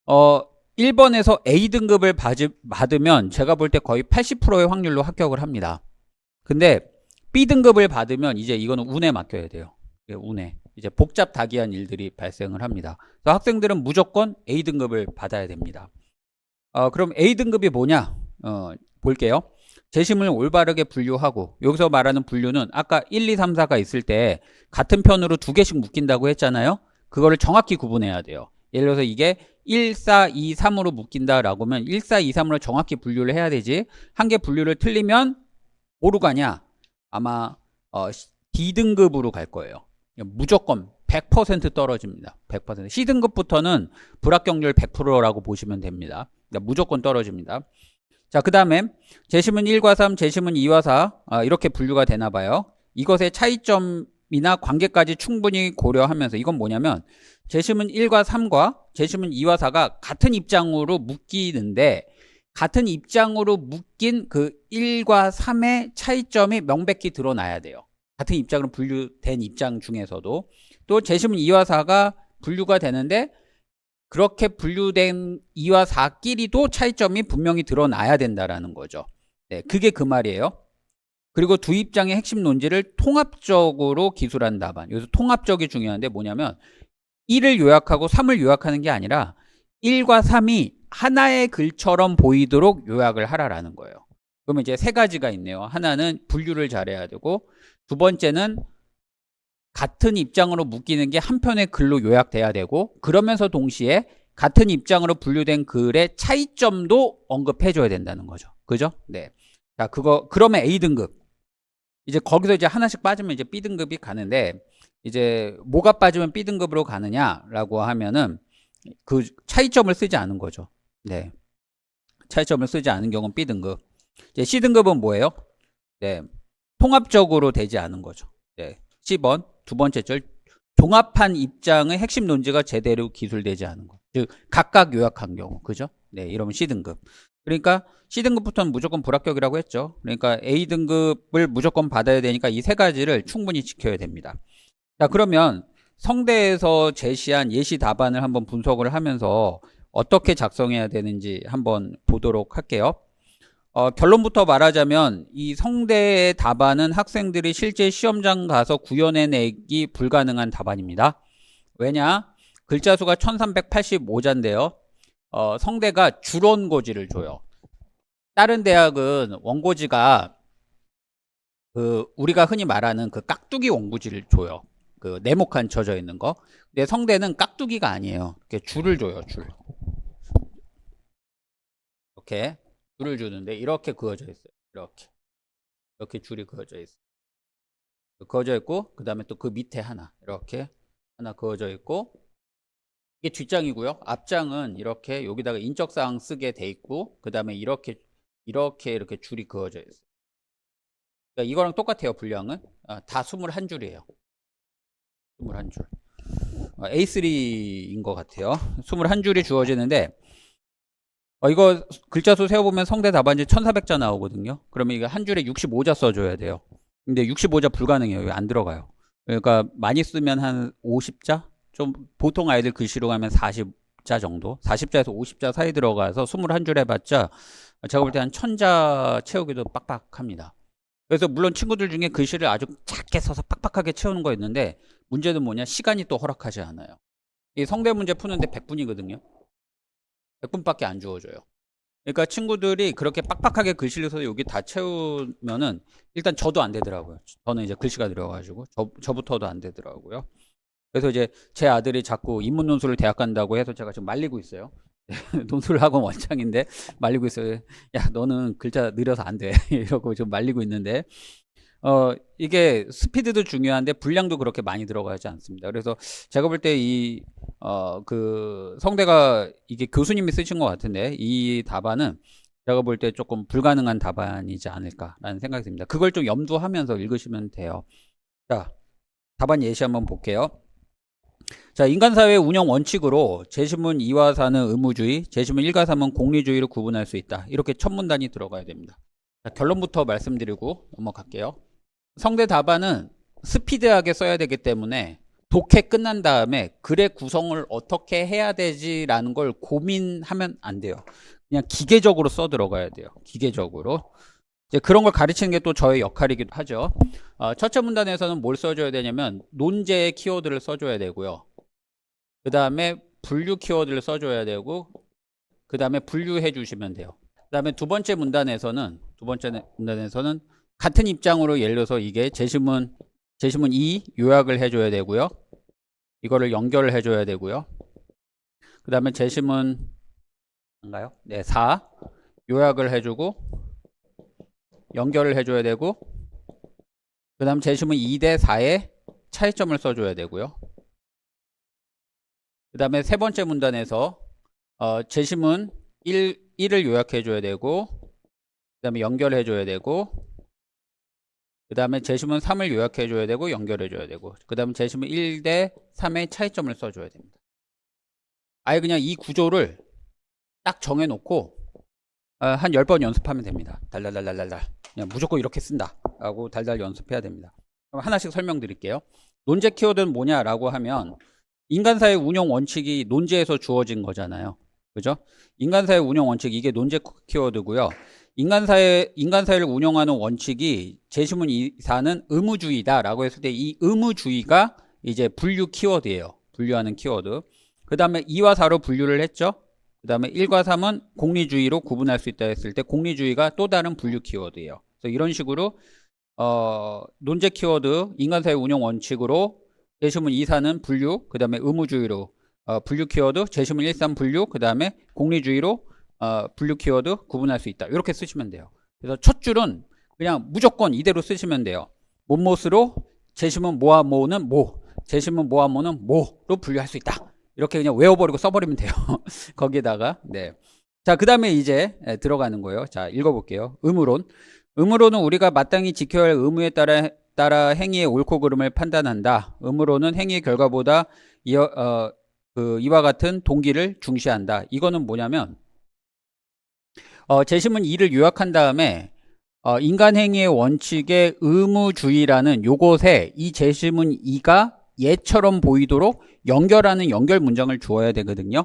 1번에서 A등급을 받으면 제가 볼 때 거의 80%의 확률로 합격을 합니다. 근데 B등급을 받으면 이제 이거는 운에 맡겨야 돼요. 운에. 이제 복잡다기한 일들이 발생을 합니다. 그래서 학생들은 무조건 A등급을 받아야 됩니다. 그럼 A등급이 뭐냐? 볼게요. 제시문을 올바르게 분류하고 여기서 말하는 분류는 아까 1, 2, 3, 4가 있을 때 같은 편으로 2개씩 묶인다고 했잖아요. 그거를 정확히 구분해야 돼요. 예를 들어서 이게 1, 4, 2, 3으로 묶인다라고 하면 1, 4, 2, 3으로 정확히 분류를 해야 되지. 한 개 분류를 틀리면 뭐로 가냐? 아마 D등급으로 갈 거예요. 무조건 100% 떨어집니다. 100%. C등급부터는 불합격률 100%라고 보시면 됩니다. 그러니까 무조건 떨어집니다. 자, 그 다음에 제시문 1과 3, 제시문 2와 4 이렇게 분류가 되나 봐요. 이것의 차이점이나 관계까지 충분히 고려하면서 이건 뭐냐면 제시문 1과 3과 제시문 2와 4가 같은 입장으로 묶이는데 같은 입장으로 묶인 그 1과 3의 차이점이 명백히 드러나야 돼요. 같은 입장으로 분류된 입장 중에서도 또 제시문 2와 4가 분류가 되는데 그렇게 분류된 2와 4끼리도 차이점이 분명히 드러나야 된다라는 거죠. 네, 그게 그 말이에요. 그리고 두 입장의 핵심 논지를 통합적으로 기술한 답안. 여기서 통합적이 중요한데 뭐냐면 1을 요약하고 3을 요약하는 게 아니라 1과 3이 하나의 글처럼 보이도록 요약을 하라라는 거예요. 그러면 이제 3가지가 있네요. 하나는 분류를 잘해야 되고 두 번째는 같은 입장으로 묶이는 게 한 편의 글로 요약돼야 되고 그러면서 동시에 같은 입장으로 분류된 글의 차이점도 언급해 줘야 된다는 거죠. 그죠? 네. 자, 그러면 A등급. 이제 거기서 이제 하나씩 빠지면 이제 B등급이 가는데, 이제 뭐가 빠지면 B등급으로 가느냐라고 하면은 그 차이점을 쓰지 않은 거죠. 네. 차이점을 쓰지 않은 경우는 B등급. 이제 C등급은 뭐예요? 네. 통합적으로 되지 않은 거죠. 네. 10번 두 번째 절 종합한 입장의 핵심 논지가 제대로 기술되지 않은 것. 즉 각각 요약한 경우. 그죠? 네, 이러면 C등급. 그러니까 C등급부터는 무조건 불합격이라고 했죠. 그러니까 A등급을 무조건 받아야 되니까 이 세 가지를 충분히 지켜야 됩니다. 자, 그러면 성대에서 제시한 예시 답안을 한번 분석을 하면서 어떻게 작성해야 되는지 한번 보도록 할게요. 결론부터 말하자면 이 성대의 답안은 학생들이 실제 시험장 가서 구현해내기 불가능한 답안입니다. 왜냐? 글자 수가 1385자인데요. 성대가 줄원고지를 줘요. 다른 대학은 원고지가 우리가 흔히 말하는 그 깍두기 원고지를 줘요. 그 네모칸 쳐져 있는 거. 근데 성대는 깍두기가 아니에요. 이렇게 줄을 줘요, 줄. 이렇게 줄을 주는데 이렇게 그어져 있어요. 이렇게 줄이 그어져 있어요. 그어져 있고 그 다음에 또 그 밑에 이렇게 하나 그어져 있고, 이게 뒷장이고요. 앞장은 이렇게 여기다가 인적사항 쓰게 돼 있고, 그 다음에 이렇게 줄이 그어져 있어요. 그러니까 이거랑 똑같아요. 분량은 다 21줄이에요. 21줄. A3인 것 같아요. 21줄이 주어지는데, 이거 글자 수 세어보면 성대 답안지 1400자 나오거든요. 그러면 이거 한 줄에 65자 써줘야 돼요. 근데 65자 불가능해요. 안 들어가요. 그러니까 많이 쓰면 한 50자? 좀 보통 아이들 글씨로 가면 40자 정도? 40자에서 50자 사이 들어가서 21줄 해봤자 제가 볼 때 한 1000자 채우기도 빡빡합니다. 그래서 물론 친구들 중에 글씨를 아주 작게 써서 빡빡하게 채우는 거 있는데, 문제는 뭐냐? 시간이 또 허락하지 않아요. 이 성대 문제 푸는데 100분이거든요. 100분밖에 안 주어져요. 그러니까 친구들이 그렇게 빡빡하게 글씨를 써서 여기 다 채우면은 일단 저도 안 되더라고요. 저는 이제 글씨가 들어가지고 저부터도 안 되더라고요. 그래서 이제 제 아들이 자꾸 인문 논술을 대학 간다고 해서 제가 지금 말리고 있어요. 논술학원 원장인데 말리고 있어요. 야, 너는 글자 느려서 안 돼. 이러고 좀 말리고 있는데, 이게 스피드도 중요한데 분량도 그렇게 많이 들어가지 않습니다. 그래서 제가 볼 때 그 성대가 이게 교수님이 쓰신 것 같은데, 이 답안은 제가 볼 때 조금 불가능한 답안이지 않을까라는 생각이 듭니다. 그걸 좀 염두하면서 읽으시면 돼요. 자, 답안 예시 한번 볼게요. 자, 인간사회 운영 원칙으로 제시문 2와 4는 의무주의, 제시문 1과 3은 공리주의로 구분할 수 있다. 이렇게 첫 문단이 들어가야 됩니다. 자, 결론부터 말씀드리고 넘어갈게요. 성대 답안은 스피드하게 써야 되기 때문에 독해 끝난 다음에 글의 구성을 어떻게 해야 되지라는 걸 고민하면 안 돼요. 그냥 기계적으로 써 들어가야 돼요. 기계적으로. 이제 그런 걸 가르치는 게 또 저의 역할이기도 하죠. 첫째 문단에서는 뭘 써줘야 되냐면 논제의 키워드를 써줘야 되고요. 그 다음에 분류 키워드를 써줘야 되고, 그 다음에 분류해 주시면 돼요. 그 다음에 두 번째 문단에서는 같은 입장으로, 예를 들어서 이게 제시문 2 요약을 해줘야 되고요. 이거를 연결을 해줘야 되고요. 그 다음에 제시문 4 요약을 해주고 연결을 해줘야 되고, 그 다음 제시문 2대 4의 차이점을 써줘야 되고요. 그 다음에 세 번째 문단에서 제시문 1을 요약해줘야 되고, 그 다음에 연결해줘야 되고, 그 다음에 제시문 3을 요약해줘야 되고 연결해줘야 되고, 그 다음에 제시문 1대 3의 차이점을 써줘야 됩니다. 아예 그냥 이 구조를 딱 정해놓고 한 10번 연습하면 됩니다. 달달달달달. 그냥 무조건 이렇게 쓴다 라고 달달 연습해야 됩니다. 그럼 하나씩 설명드릴게요. 논제 키워드는 뭐냐라고 하면, 인간사회 운영 원칙이 논제에서 주어진 거잖아요. 그죠? 인간사회 운영 원칙, 이게 논제 키워드고요. 인간사회를 운영하는 원칙이 제시문 2사는 의무주의다라고 했을 때 이 의무주의가 이제 분류 키워드예요. 분류하는 키워드. 그 다음에 2와 4로 분류를 했죠. 그 다음에 1과 3은 공리주의로 구분할 수 있다 했을 때 공리주의가 또 다른 분류 키워드예요. 그래서 이런 식으로 논제 키워드, 인간사회 운영 원칙으로 제시문 2, 4는 분류, 그 다음에 의무주의로 분류 키워드, 제시문 1, 3 분류, 그 다음에 공리주의로 분류 키워드 구분할 수 있다. 이렇게 쓰시면 돼요. 그래서 첫 줄은 그냥 무조건 이대로 쓰시면 돼요. 못못으로 재심은 모와 모는 모, 재심은 모와 모는 모로 분류할 수 있다. 이렇게 그냥 외워버리고 써버리면 돼요. 거기에다가 네. 자, 그 다음에 이제 들어가는 거예요. 자, 읽어볼게요. 의무론. 의무론은 우리가 마땅히 지켜야 할 의무에 따라 행위의 옳고 그름을 판단한다. 의무론은 행위의 결과보다 이와 같은 동기를 중시한다. 이거는 뭐냐면 재심은 2를 요약한 다음에 인간 행위의 원칙의 의무주의라는 요것에 이 재심은 2가 얘처럼 보이도록 연결하는 연결 문장을 주어야 되거든요.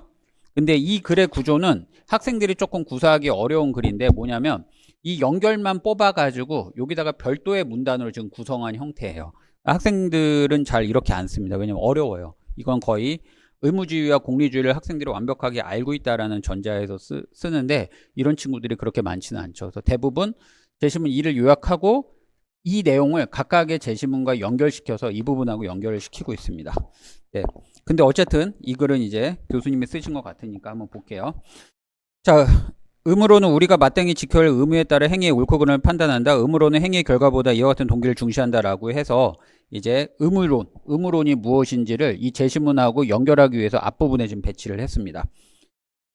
근데 이 글의 구조는 학생들이 조금 구사하기 어려운 글인데 뭐냐면 이 연결만 뽑아가지고 여기다가 별도의 문단으로 지금 구성한 형태예요. 학생들은 잘 이렇게 안 씁니다. 왜냐면 어려워요. 이건 거의 의무주의와 공리주의를 학생들이 완벽하게 알고 있다라는 전제하에서 쓰는데 이런 친구들이 그렇게 많지는 않죠. 그래서 대부분 재심문 2를 요약하고 이 내용을 각각의 재심문과 연결시켜서 이 부분하고 연결을 시키고 있습니다. 네. 근데 어쨌든 이 글은 이제 교수님이 쓰신 것 같으니까 한번 볼게요. 자, 의무로는 우리가 마땅히 지켜야 할 의무에 따라 행위의 옳고 그름을 판단한다. 의무로는 행위의 결과보다 이와 같은 동기를 중시한다라고 해서 이제 의무론이 무엇인지를 이 재심문하고 연결하기 위해서 앞부분에 지금 배치를 했습니다.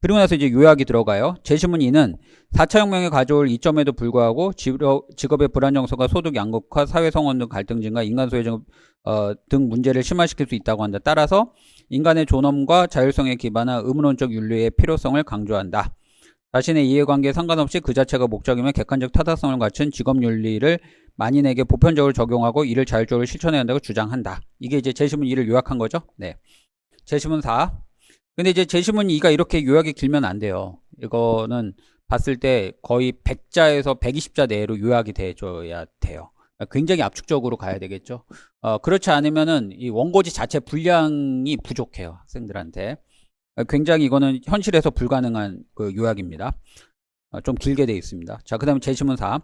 그리고 나서 이제 요약이 들어가요. 재심문 2는 4차 혁명에 가져올 이점에도 불구하고 직업의 불안 정서가 소득 양극화, 사회 성원 등 갈등 증가, 인간 소외 등 문제를 심화시킬 수 있다고 한다. 따라서 인간의 존엄과 자율성에 기반한 의무론적 윤리의 필요성을 강조한다. 자신의 이해관계에 상관없이 그 자체가 목적이며 객관적 타당성을 갖춘 직업윤리를 만인에게 보편적으로 적용하고 이를 자율적으로 실천해야 한다고 주장한다. 이게 이제 재심문 2를 요약한 거죠. 네. 재심문 4. 근데 이제 재심문 2가 이렇게 요약이 길면 안 돼요. 이거는 봤을 때 거의 100자에서 120자 내로 요약이 돼줘야 돼요. 굉장히 압축적으로 가야 되겠죠. 그렇지 않으면은 이 원고지 자체 분량이 부족해요. 학생들한테. 굉장히 이거는 현실에서 불가능한 그 요약입니다. 좀 길게 되어 있습니다. 자, 그 다음에 재심문 4.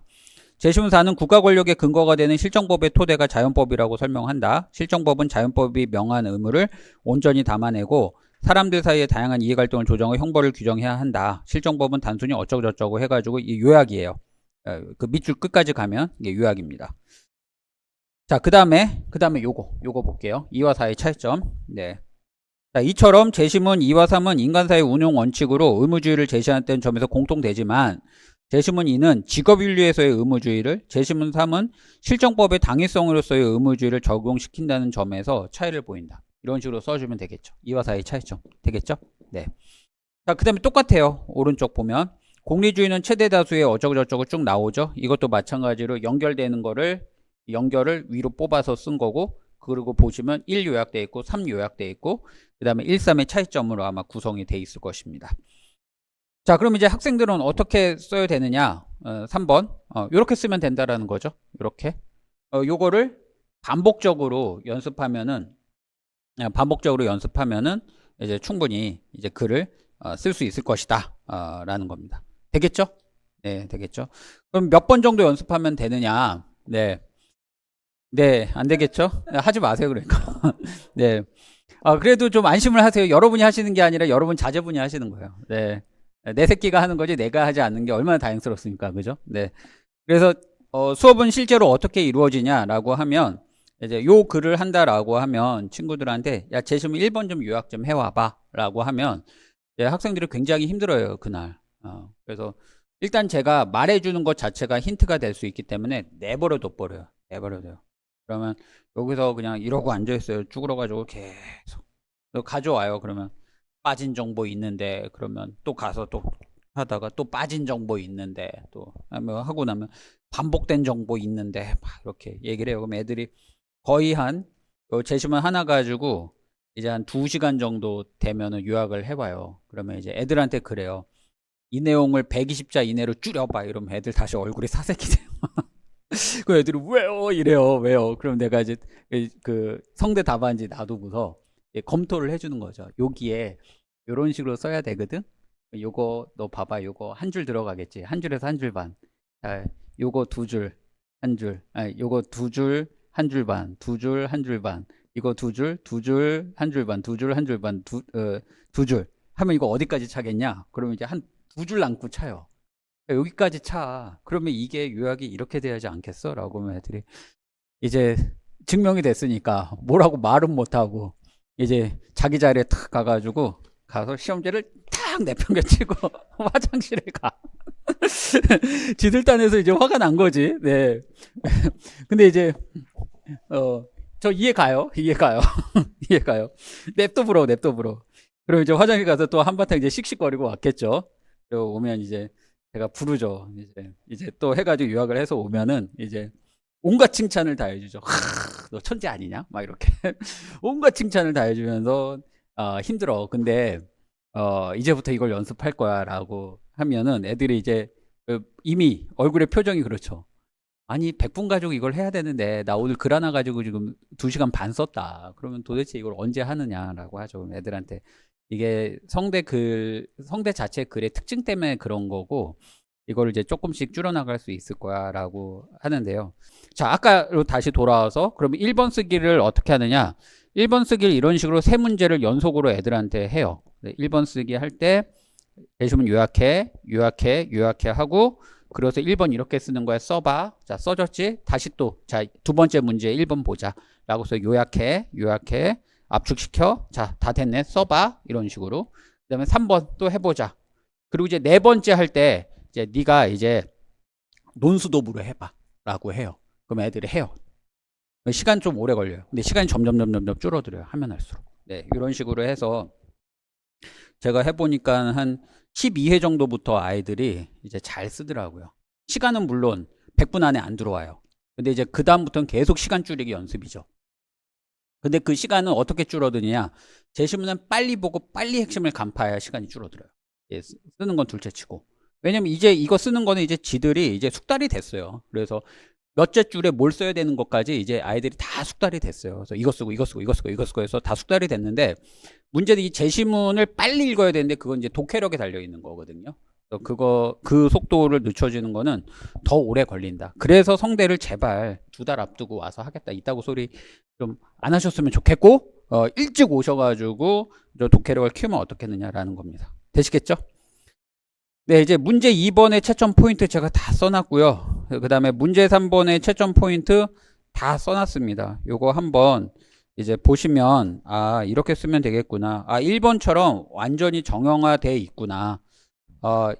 재심문 4는 국가 권력의 근거가 되는 실정법의 토대가 자연법이라고 설명한다. 실정법은 자연법이 명한 의무를 온전히 담아내고 사람들 사이의 다양한 이해갈등을 조정하고 형벌을 규정해야 한다. 실정법은 단순히 어쩌고저쩌고 해가지고 이 요약이에요. 그 밑줄 끝까지 가면 이게 요약입니다. 자, 그 다음에 요거 볼게요. 2와 4의 차이점. 네. 자, 이처럼 재심문 2와 3은 인간사회 운용 원칙으로 의무주의를 제시하는 점에서 공통되지만 재심문 2는 직업윤리에서의 의무주의를, 재심문 3은 실정법의 당위성으로서의 의무주의를 적용시킨다는 점에서 차이를 보인다. 이런 식으로 써주면 되겠죠. 2와 4의 차이점 되겠죠? 네. 자, 그 다음에 똑같아요. 오른쪽 보면 공리주의는 최대 다수의 어쩌고저쩌고 쭉 나오죠. 이것도 마찬가지로 연결을 위로 뽑아서 쓴 거고, 그리고 보시면 1 요약되어 있고 3 요약되어 있고 그 다음에 1, 3의 차이점으로 아마 구성이 되어 있을 것입니다. 자, 그럼 이제 학생들은 어떻게 써야 되느냐? 3번 이렇게 쓰면 된다라는 거죠. 이렇게 요거를 반복적으로 연습하면은 이제 충분히 이제 글을 쓸 수 있을 것이다 라는 겁니다. 되겠죠? 네, 되겠죠. 그럼 몇 번 정도 연습하면 되느냐? 네, 안 되겠죠? 하지 마세요, 그러니까. 네. 그래도 좀 안심을 하세요. 여러분이 하시는 게 아니라 여러분 자제분이 하시는 거예요. 네. 내 새끼가 하는 거지 내가 하지 않는 게 얼마나 다행스럽습니까? 그죠? 네. 그래서, 수업은 실제로 어떻게 이루어지냐라고 하면, 이제 요 글을 한다라고 하면 친구들한테, 야, 재심 1번 좀 요약 좀 해와봐. 라고 하면, 학생들이 굉장히 힘들어요, 그날. 그래서, 일단 제가 말해주는 것 자체가 힌트가 될 수 있기 때문에 내버려둬 버려요. 내버려둬요. 그러면 여기서 그냥 이러고 앉아있어요. 쭈그러가지고 계속 가져와요. 그러면 빠진 정보 있는데 그러면 또 가서 또 하다가 또 빠진 정보 있는데 또 하고 나면 반복된 정보 있는데 막 이렇게 얘기를 해요. 그럼 애들이 거의 한 재시문 하나 가지고 이제 한 2시간 정도 되면은 요약을 해봐요. 그러면 이제 애들한테 그래요. 이 내용을 120자 이내로 줄여봐. 이러면 애들 다시 얼굴이 사색이 돼요. 그 애들이 왜요? 이래요. 왜요? 그럼 내가 이제 그 성대 답안지 놔두고서 검토를 해주는 거죠. 여기에 이런 식으로 써야 되거든. 요거 너 봐봐. 요거 한 줄 들어가겠지. 한 줄에서 한 줄 반. 요거 2줄 한 줄. 요거 2줄 한 줄 반. 2줄 한 줄 반. 이거 2줄 한 줄 반. 2줄 한 줄 반. 2줄 하면 이거 어디까지 차겠냐? 그러면 이제 한 두 줄 남고 차요. 여기까지 차. 그러면 이게 요약이 이렇게 돼야지 않겠어? 라고 하면 애들이 이제 증명이 됐으니까 뭐라고 말은 못하고 이제 자기 자리에 탁 가가지고 가서 시험지를 탁 내팽개치고 화장실에 가. 지들 딴에서 이제 화가 난 거지. 네. 근데 이제 저 이해 가요. 이해 가요. 이해 가요. 냅둬 불어, 냅둬 불어. 그럼 이제 화장실 가서 또 한바탕 이제 씩씩거리고 왔겠죠. 그리고 오면 이제 제가 부르죠. 이제 또 해가지고 유학을 해서 오면은 이제 온갖 칭찬을 다 해주죠. 너 천재 아니냐? 막 이렇게 온갖 칭찬을 다 해주면서 힘들어. 근데 이제부터 이걸 연습할 거야라고 하면은 애들이 이제 이미 얼굴의 표정이 그렇죠. 아니 100분 가지고 이걸 해야 되는데 나 오늘 글 하나 가지고 지금 2시간 반 썼다. 그러면 도대체 이걸 언제 하느냐라고 하죠. 애들한테 이게 성대 자체 글의 특징 때문에 그런 거고 이걸 이제 조금씩 줄여나갈 수 있을 거야 라고 하는데요. 자, 아까로 다시 돌아와서 그러면 1번 쓰기를 어떻게 하느냐. 1번 쓰기를 이런 식으로 세 문제를 연속으로 애들한테 해요. 1번 쓰기 할 때 대시문 요약해 하고 그래서 1번 이렇게 쓰는 거야. 써봐. 자, 써졌지? 다시 또, 자, 두 번째 문제 1번 보자. 라고 해서 요약해, 압축시켜. 자, 다 됐네. 써봐. 이런 식으로. 그 다음에 3번 또 해보자. 그리고 이제 네 번째 할 때, 이제 네가 이제 논수도부로 해봐. 라고 해요. 그럼 애들이 해요. 시간 좀 오래 걸려요. 근데 시간이 점점 줄어들어요. 하면 할수록. 네, 이런 식으로 해서 제가 해보니까 한 12회 정도부터 아이들이 이제 잘 쓰더라고요. 시간은 물론 100분 안에 안 들어와요. 근데 이제 그 다음부터는 계속 시간 줄이기 연습이죠. 근데 그 시간은 어떻게 줄어드느냐. 제시문은 빨리 보고 빨리 핵심을 간파해야 시간이 줄어들어요. 예, 쓰는 건 둘째 치고. 왜냐면 이제 이거 쓰는 거는 이제 지들이 이제 숙달이 됐어요. 그래서 몇째 줄에 뭘 써야 되는 것까지 이제 아이들이 다 숙달이 됐어요. 그래서 이거 쓰고 해서 다 숙달이 됐는데 문제는 이 제시문을 빨리 읽어야 되는데 그건 이제 독해력에 달려 있는 거거든요. 그 속도를 늦춰지는 거는 더 오래 걸린다. 그래서 성대를 제발 2달 앞두고 와서 하겠다. 이따고 소리 좀 안 하셨으면 좋겠고 일찍 오셔가지고 독해력을 키우면 어떻겠느냐라는 겁니다. 되시겠죠? 네, 이제 문제 2번의 채점 포인트 제가 다 써놨고요. 그 다음에 문제 3번의 채점 포인트 다 써놨습니다. 요거 한번 이제 보시면 이렇게 쓰면 되겠구나. 1번처럼 완전히 정형화되어 있구나.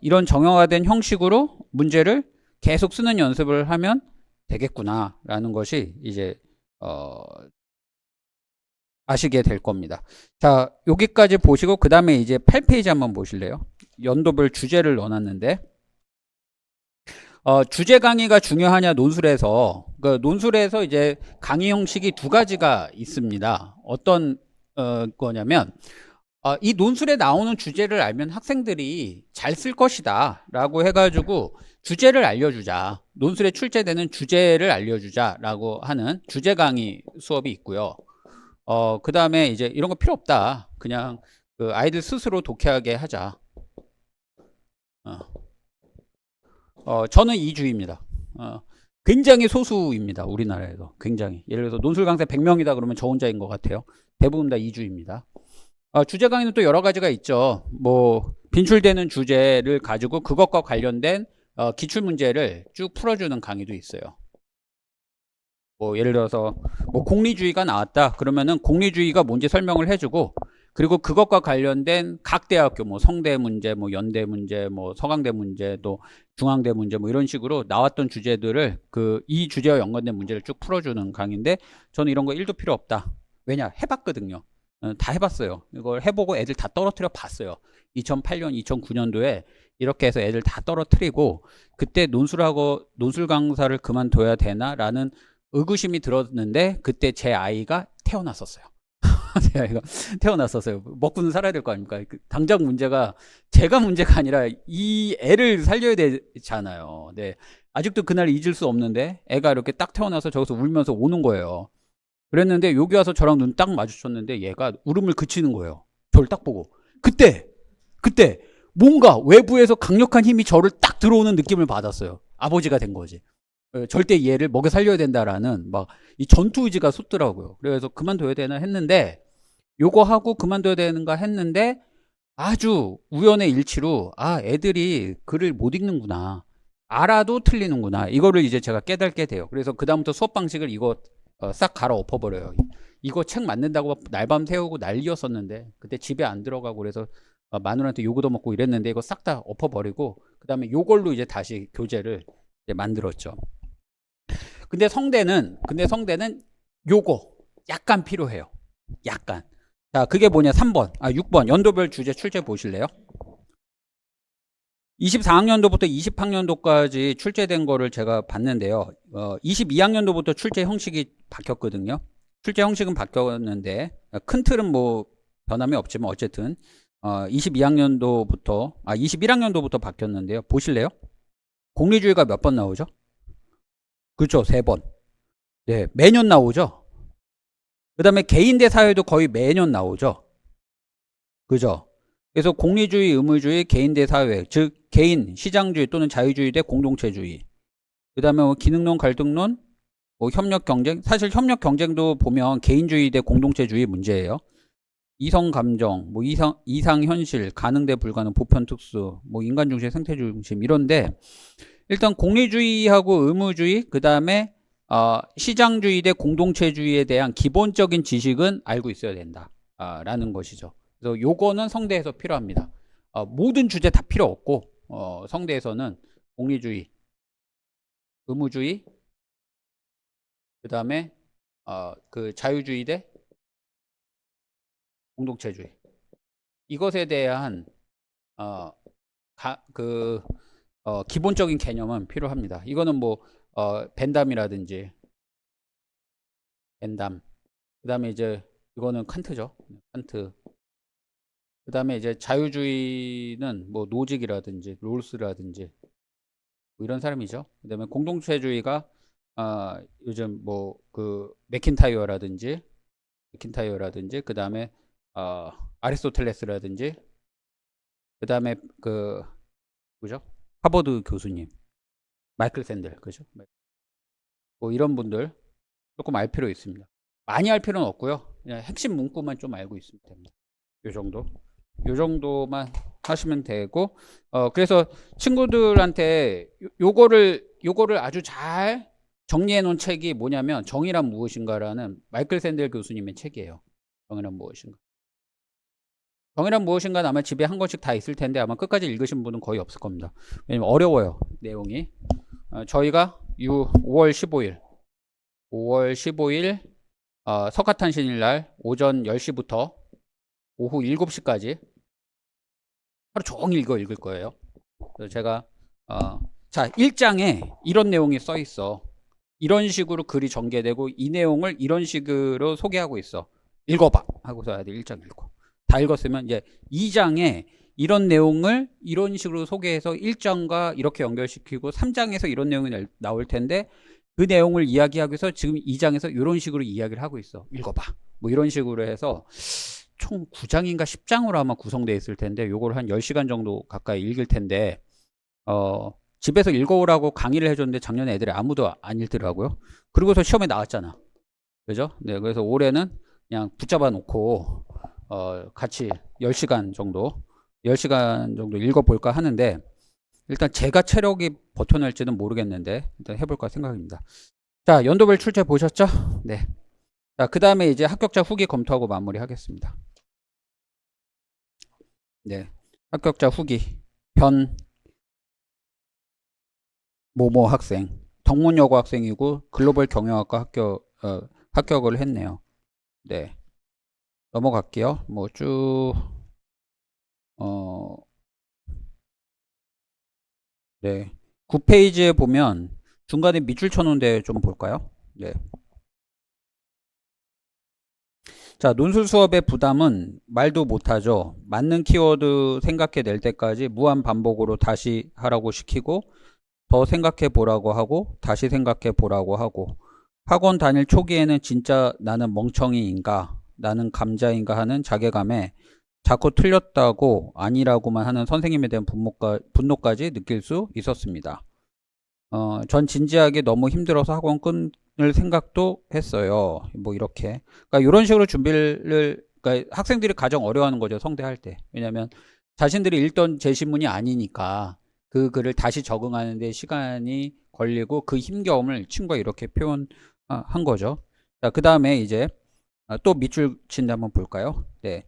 이런 정형화된 형식으로 문제를 계속 쓰는 연습을 하면 되겠구나 라는 것이 이제 아시게 될 겁니다. 자, 여기까지 보시고 그 다음에 이제 8페이지 한번 보실래요? 연도별 주제를 넣어놨는데 주제 강의가 중요하냐 논술에서 논술에서 이제 강의 형식이 두 가지가 있습니다. 어떤 거냐면 이 논술에 나오는 주제를 알면 학생들이 잘 쓸 것이다 라고 해가지고 주제를 알려주자. 논술에 출제되는 주제를 알려주자 라고 하는 주제 강의 수업이 있고요. 그 다음에 이제 이런 거 필요 없다. 그냥 그 아이들 스스로 독해하게 하자. 저는 이주입니다. 굉장히 소수입니다. 우리나라에서 굉장히. 예를 들어서 논술 강사 100명이다 그러면 저 혼자인 것 같아요. 대부분 다 이주입니다. 주제 강의는 또 여러 가지가 있죠. 뭐 빈출되는 주제를 가지고 그것과 관련된 기출 문제를 쭉 풀어주는 강의도 있어요. 뭐 예를 들어서 뭐 공리주의가 나왔다 그러면은 공리주의가 뭔지 설명을 해주고 그리고 그것과 관련된 각 대학교 뭐 성대 문제 뭐 연대 문제 뭐 서강대 문제 또 중앙대 문제 뭐 이런 식으로 나왔던 주제들을 이 주제와 연관된 문제를 쭉 풀어주는 강의인데 저는 이런 거 1도 필요 없다. 왜냐 해봤거든요. 다 해봤어요. 이걸 해보고 애들 다 떨어뜨려 봤어요. 2008년 2009년도에 이렇게 해서 애들 다 떨어뜨리고 그때 논술 강사를 그만둬야 되나 라는 의구심이 들었는데 그때 제 아이가 태어났었어요. 제 아이가 태어났었어요. 먹고는 살아야 될 거 아닙니까? 당장 문제가 제가 문제가 아니라 이 애를 살려야 되잖아요. 네. 아직도 그날 잊을 수 없는데 애가 이렇게 딱 태어나서 저기서 울면서 오는 거예요. 그랬는데 여기 와서 저랑 눈 딱 마주쳤는데 얘가 울음을 그치는 거예요. 저를 딱 보고. 그때 뭔가 외부에서 강력한 힘이 저를 딱 들어오는 느낌을 받았어요. 아버지가 된 거지. 절대 얘를 먹여 살려야 된다라는 막 이 전투 의지가 솟더라고요. 그래서 그만둬야 되나 했는데 요거 하고 그만둬야 되는가 했는데 아주 우연의 일치로 아, 애들이 글을 못 읽는구나. 알아도 틀리는구나. 이거를 이제 제가 깨닫게 돼요. 그래서 그다음부터 수업 방식을 이거 싹 갈아 엎어버려요. 이거 책 만든다고 날밤 새우고 난리였었는데 그때 집에 안 들어가고 그래서 마누라한테 욕도 먹고 이랬는데 이거 싹 다 엎어버리고 그 다음에 요걸로 이제 다시 교재를 이제 만들었죠. 근데 성대는 요거 약간 필요해요. 약간. 자, 그게 뭐냐? 3번. 6번. 연도별 주제 출제 보실래요? 24학년도부터 20학년도까지 출제된 거를 제가 봤는데요. 22학년도부터 출제 형식이 바뀌었거든요. 출제 형식은 바뀌었는데 큰 틀은 뭐 변함이 없지만 어쨌든 21학년도부터 바뀌었는데요. 보실래요? 공리주의가 몇 번 나오죠? 그렇죠. 3번. 네, 매년 나오죠. 그 다음에 개인대 사회도 거의 매년 나오죠. 그죠? 그래서 공리주의, 의무주의, 개인대 사회, 즉 개인, 시장주의 또는 자유주의 대 공동체주의. 그 다음에 뭐 기능론, 갈등론, 뭐 협력 경쟁. 사실 협력 경쟁도 보면 개인주의 대 공동체주의 문제예요. 이성 감정, 뭐 이상 현실, 가능 대 불가능, 보편 특수, 뭐 인간 중심, 생태 중심 이런데 일단 공리주의하고 의무주의, 그 다음에 시장주의 대 공동체주의에 대한 기본적인 지식은 알고 있어야 된다. 라는 것이죠. 그래서 요거는 성대에서 필요합니다. 모든 주제 다 필요 없고 성대에서는 공리주의, 의무주의, 그 다음에 그 자유주의 대 공동체주의 이것에 대한 기본적인 개념은 필요합니다. 이거는 뭐 벤담이라든지 벤담, 그 다음에 이제 이거는 칸트죠. 칸트. 그 다음에 이제 자유주의는 뭐 노직이라든지 롤스라든지 뭐 이런 사람이죠. 그 다음에 공동체주의가 요즘 뭐 그 맥킨타이어라든지 그 다음에 아리스토텔레스라든지 그 다음에 그 뭐죠? 하버드 교수님 마이클 샌델 그죠? 뭐 이런 분들 조금 알 필요 있습니다. 많이 알 필요는 없고요. 그냥 핵심 문구만 좀 알고 있으면 됩니다. 요 정도. 요 정도만 하시면 되고 그래서 친구들한테 요거를 아주 잘 정리해 놓은 책이 뭐냐면 정의란 무엇인가라는 마이클 샌델 교수님의 책이에요. 정의란 무엇인가. 정의란 무엇인가는 아마 집에 한 권씩 다 있을 텐데 아마 끝까지 읽으신 분은 거의 없을 겁니다. 왜냐면 어려워요. 내용이. 저희가 5월 15일 석가탄신일날 오전 10시부터 오후 7시까지 하루 종일 이거 읽을 거예요. 그래서 제가 자 1장에 이런 내용이 써 있어. 이런 식으로 글이 전개되고 이 내용을 이런 식으로 소개하고 있어. 읽어봐 하고서 아이들 1장 읽고 다 읽었으면 이제 2장에 이런 내용을 이런 식으로 소개해서 1장과 이렇게 연결시키고 3장에서 이런 내용이 나올 텐데 그 내용을 이야기하기 위해서 지금 2장에서 이런 식으로 이야기를 하고 있어. 읽어봐. 뭐 이런 식으로 해서 총 9장인가 10장으로 아마 구성되어 있을 텐데 요걸 한 10시간 정도 가까이 읽을 텐데 집에서 읽어오라고 강의를 해줬는데 작년에 애들이 아무도 안 읽더라고요. 그리고서 시험에 나왔잖아. 그죠? 네, 그래서 올해는 그냥 붙잡아 놓고 같이 10시간 정도 읽어볼까 하는데 일단 제가 체력이 버텨낼지는 모르겠는데 일단 해볼까 생각입니다. 자, 연도별 출제 보셨죠? 네. 자, 그 다음에 이제 합격자 후기 검토하고 마무리하겠습니다. 네. 합격자 후기. 모모 학생. 덕문여고 학생이고 글로벌 경영학과 합격을 했네요. 네. 넘어갈게요. 뭐 쭉, 네. 9페이지에 보면 중간에 밑줄 쳐놓은 데 좀 볼까요? 네. 자, 논술 수업의 부담은 말도 못하죠. 맞는 키워드 생각해 낼 때까지 무한 반복으로 다시 하라고 시키고 더 생각해 보라고 하고 다시 생각해 보라고 하고 학원 다닐 초기에는 진짜 나는 멍청이인가 나는 감자인가 하는 자괴감에 자꾸 틀렸다고 아니라고만 하는 선생님에 대한 분노까지 느낄 수 있었습니다. 전 진지하게 너무 힘들어서 학원 끊을 생각도 했어요. 뭐 이렇게. 그러니까 이런 식으로 준비를 그러니까 학생들이 가장 어려워하는 거죠. 성대할 때. 왜냐하면 자신들이 읽던 제시문이 아니니까 그 글을 다시 적응하는 데 시간이 걸리고 그 힘겨움을 친구가 이렇게 표현한 거죠. 자, 그 다음에 이제 또 밑줄 친다 한번 볼까요? 네.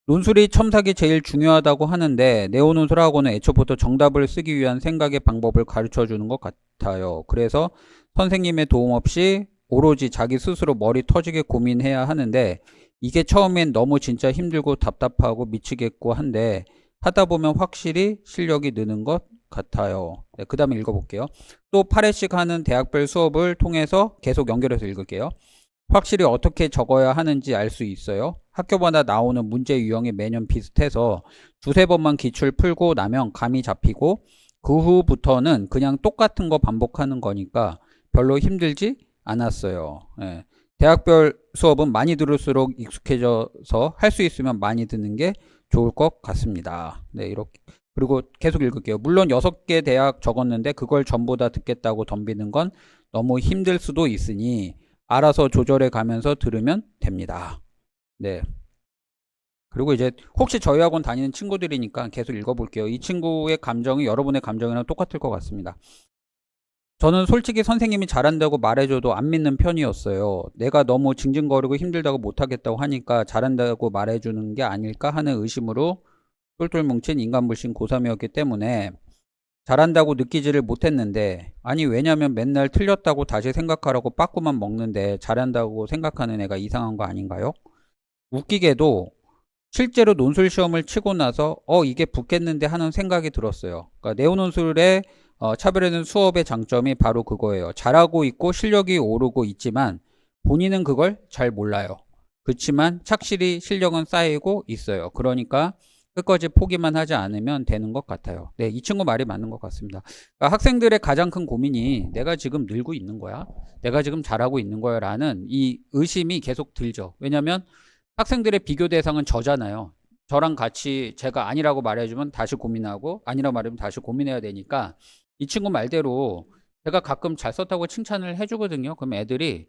논술이 첨삭이 제일 중요하다고 하는데 네오논술하고는 애초부터 정답을 쓰기 위한 생각의 방법을 가르쳐 주는 것 같아요. 그래서 선생님의 도움 없이 오로지 자기 스스로 머리 터지게 고민해야 하는데 이게 처음엔 너무 진짜 힘들고 답답하고 미치겠고 한데 하다 보면 확실히 실력이 느는 것 같아요. 네, 그 다음에 읽어볼게요. 또 8회씩 하는 대학별 수업을 통해서 계속 연결해서 읽을게요. 확실히 어떻게 적어야 하는지 알 수 있어요. 학교마다 나오는 문제 유형이 매년 비슷해서 두세 번만 기출 풀고 나면 감이 잡히고 그 후부터는 그냥 똑같은 거 반복하는 거니까 별로 힘들지 않았어요. 예. 대학별 수업은 많이 들을수록 익숙해져서 할 수 있으면 많이 듣는 게 좋을 것 같습니다. 네, 이렇게. 그리고 계속 읽을게요. 물론 6개 대학 적었는데 그걸 전부 다 듣겠다고 덤비는 건 너무 힘들 수도 있으니 알아서 조절해 가면서 들으면 됩니다. 네. 그리고 이제 혹시 저희 학원 다니는 친구들이니까 계속 읽어볼게요. 이 친구의 감정이 여러분의 감정이랑 똑같을 것 같습니다. 저는 솔직히 선생님이 잘한다고 말해줘도 안 믿는 편이었어요. 내가 너무 징징거리고 힘들다고 못하겠다고 하니까 잘한다고 말해주는 게 아닐까 하는 의심으로 똘똘 뭉친 인간불신 고3이었기 때문에 잘한다고 느끼지를 못했는데, 아니 왜냐면 맨날 틀렸다고 다시 생각하라고 빠꾸만 먹는데 잘한다고 생각하는 애가 이상한 거 아닌가요? 웃기게도 실제로 논술 시험을 치고 나서 이게 붙겠는데 하는 생각이 들었어요. 그러니까 네오논술의 차별화된 수업의 장점이 바로 그거예요. 잘하고 있고 실력이 오르고 있지만 본인은 그걸 잘 몰라요. 그렇지만 착실히 실력은 쌓이고 있어요. 그러니까 끝까지 포기만 하지 않으면 되는 것 같아요. 네, 이 친구 말이 맞는 것 같습니다. 그러니까 학생들의 가장 큰 고민이 내가 지금 늘고 있는 거야? 내가 지금 잘하고 있는 거야? 라는 이 의심이 계속 들죠. 왜냐하면 학생들의 비교 대상은 저잖아요. 저랑 같이 제가 아니라고 말해주면 다시 고민하고 아니라고 말하면 다시 고민해야 되니까 이 친구 말대로 제가 가끔 잘 썼다고 칭찬을 해주거든요. 그럼 애들이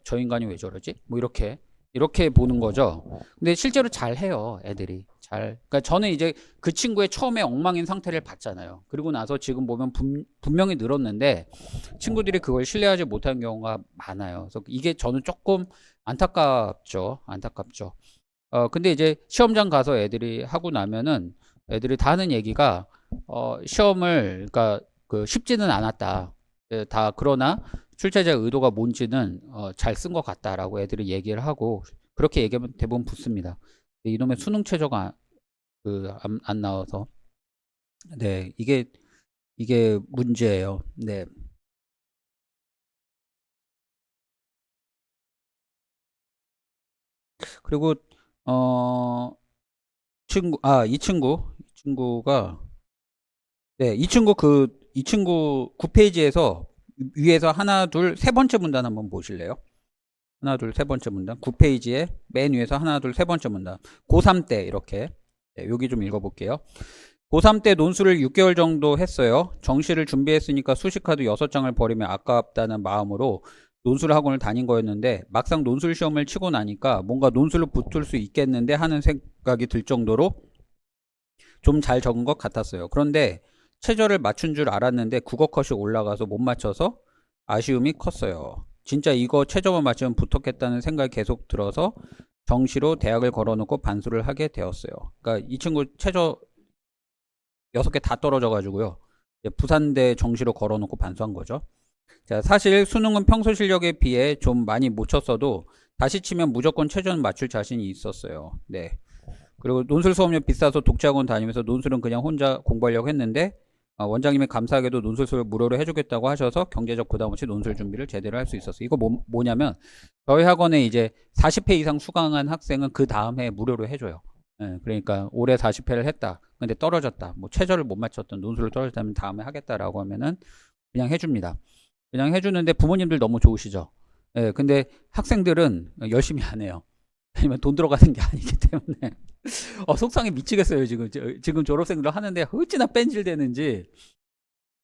저 인간이 왜 저러지? 뭐 이렇게 보는 거죠. 근데 실제로 잘 해요, 애들이. 그러니까 저는 이제 그 친구의 처음에 엉망인 상태를 봤잖아요. 그리고 나서 지금 보면 분명히 늘었는데 친구들이 그걸 신뢰하지 못하는 경우가 많아요. 그래서 이게 저는 조금 안타깝죠. 안타깝죠. 근데 이제 시험장 가서 애들이 하고 나면은 애들이 다 하는 얘기가 시험을 그러니까 그 쉽지는 않았다. 다 그러나 출제자의 의도가 뭔지는 잘 쓴 것 같다라고 애들이 얘기를 하고 그렇게 얘기하면 대부분 붙습니다. 이놈의 수능 최저가 안 나와서 네 이게 문제예요. 네. 그리고 이 친구가 네, 이 친구 9페이지에서 위에서 하나, 둘, 세 번째 문단 한번 보실래요? 하나, 둘, 세 번째 문단. 9페이지에 맨 위에서 하나, 둘, 세 번째 문단. 고3 때 이렇게. 네, 여기 좀 읽어볼게요. 고3 때 논술을 6개월 정도 했어요. 정시를 준비했으니까 수시카드 6장을 버리면 아깝다는 마음으로 논술 학원을 다닌 거였는데 막상 논술 시험을 치고 나니까 뭔가 논술을 붙을 수 있겠는데 하는 생각이 들 정도로 좀 잘 적은 것 같았어요. 그런데 최저를 맞춘 줄 알았는데 국어 컷이 올라가서 못 맞춰서 아쉬움이 컸어요. 진짜 이거 최저만 맞추면 붙었겠다는 생각이 계속 들어서 정시로 대학을 걸어놓고 반수를 하게 되었어요. 그러니까 이 친구 최저 6개 다 떨어져 가지고요. 부산대 정시로 걸어놓고 반수한 거죠. 자, 사실 수능은 평소 실력에 비해 좀 많이 못 쳤어도 다시 치면 무조건 최저는 맞출 자신이 있었어요. 네. 그리고 논술 수업료 비싸서 독자학원 다니면서 논술은 그냥 혼자 공부하려고 했는데 원장님이 감사하게도 논술 수업을 무료로 해주겠다고 하셔서 경제적 부담 없이 논술 준비를 제대로 할 수 있었어요. 이거 뭐냐면 저희 학원에 이제 40회 이상 수강한 학생은 그 다음 해 무료로 해줘요. 예, 그러니까 올해 40회를 했다. 근데 떨어졌다. 뭐 최저를 못 맞췄던 논술을 떨어졌다면 다음에 하겠다라고 하면은 그냥 해줍니다. 그냥 해주는데 부모님들 너무 좋으시죠. 예, 근데 학생들은 열심히 안 해요. 왜냐면 돈 들어가는 게 아니기 때문에 속상해 미치겠어요. 지금 졸업생들 하는데 어찌나 뺀질대는지.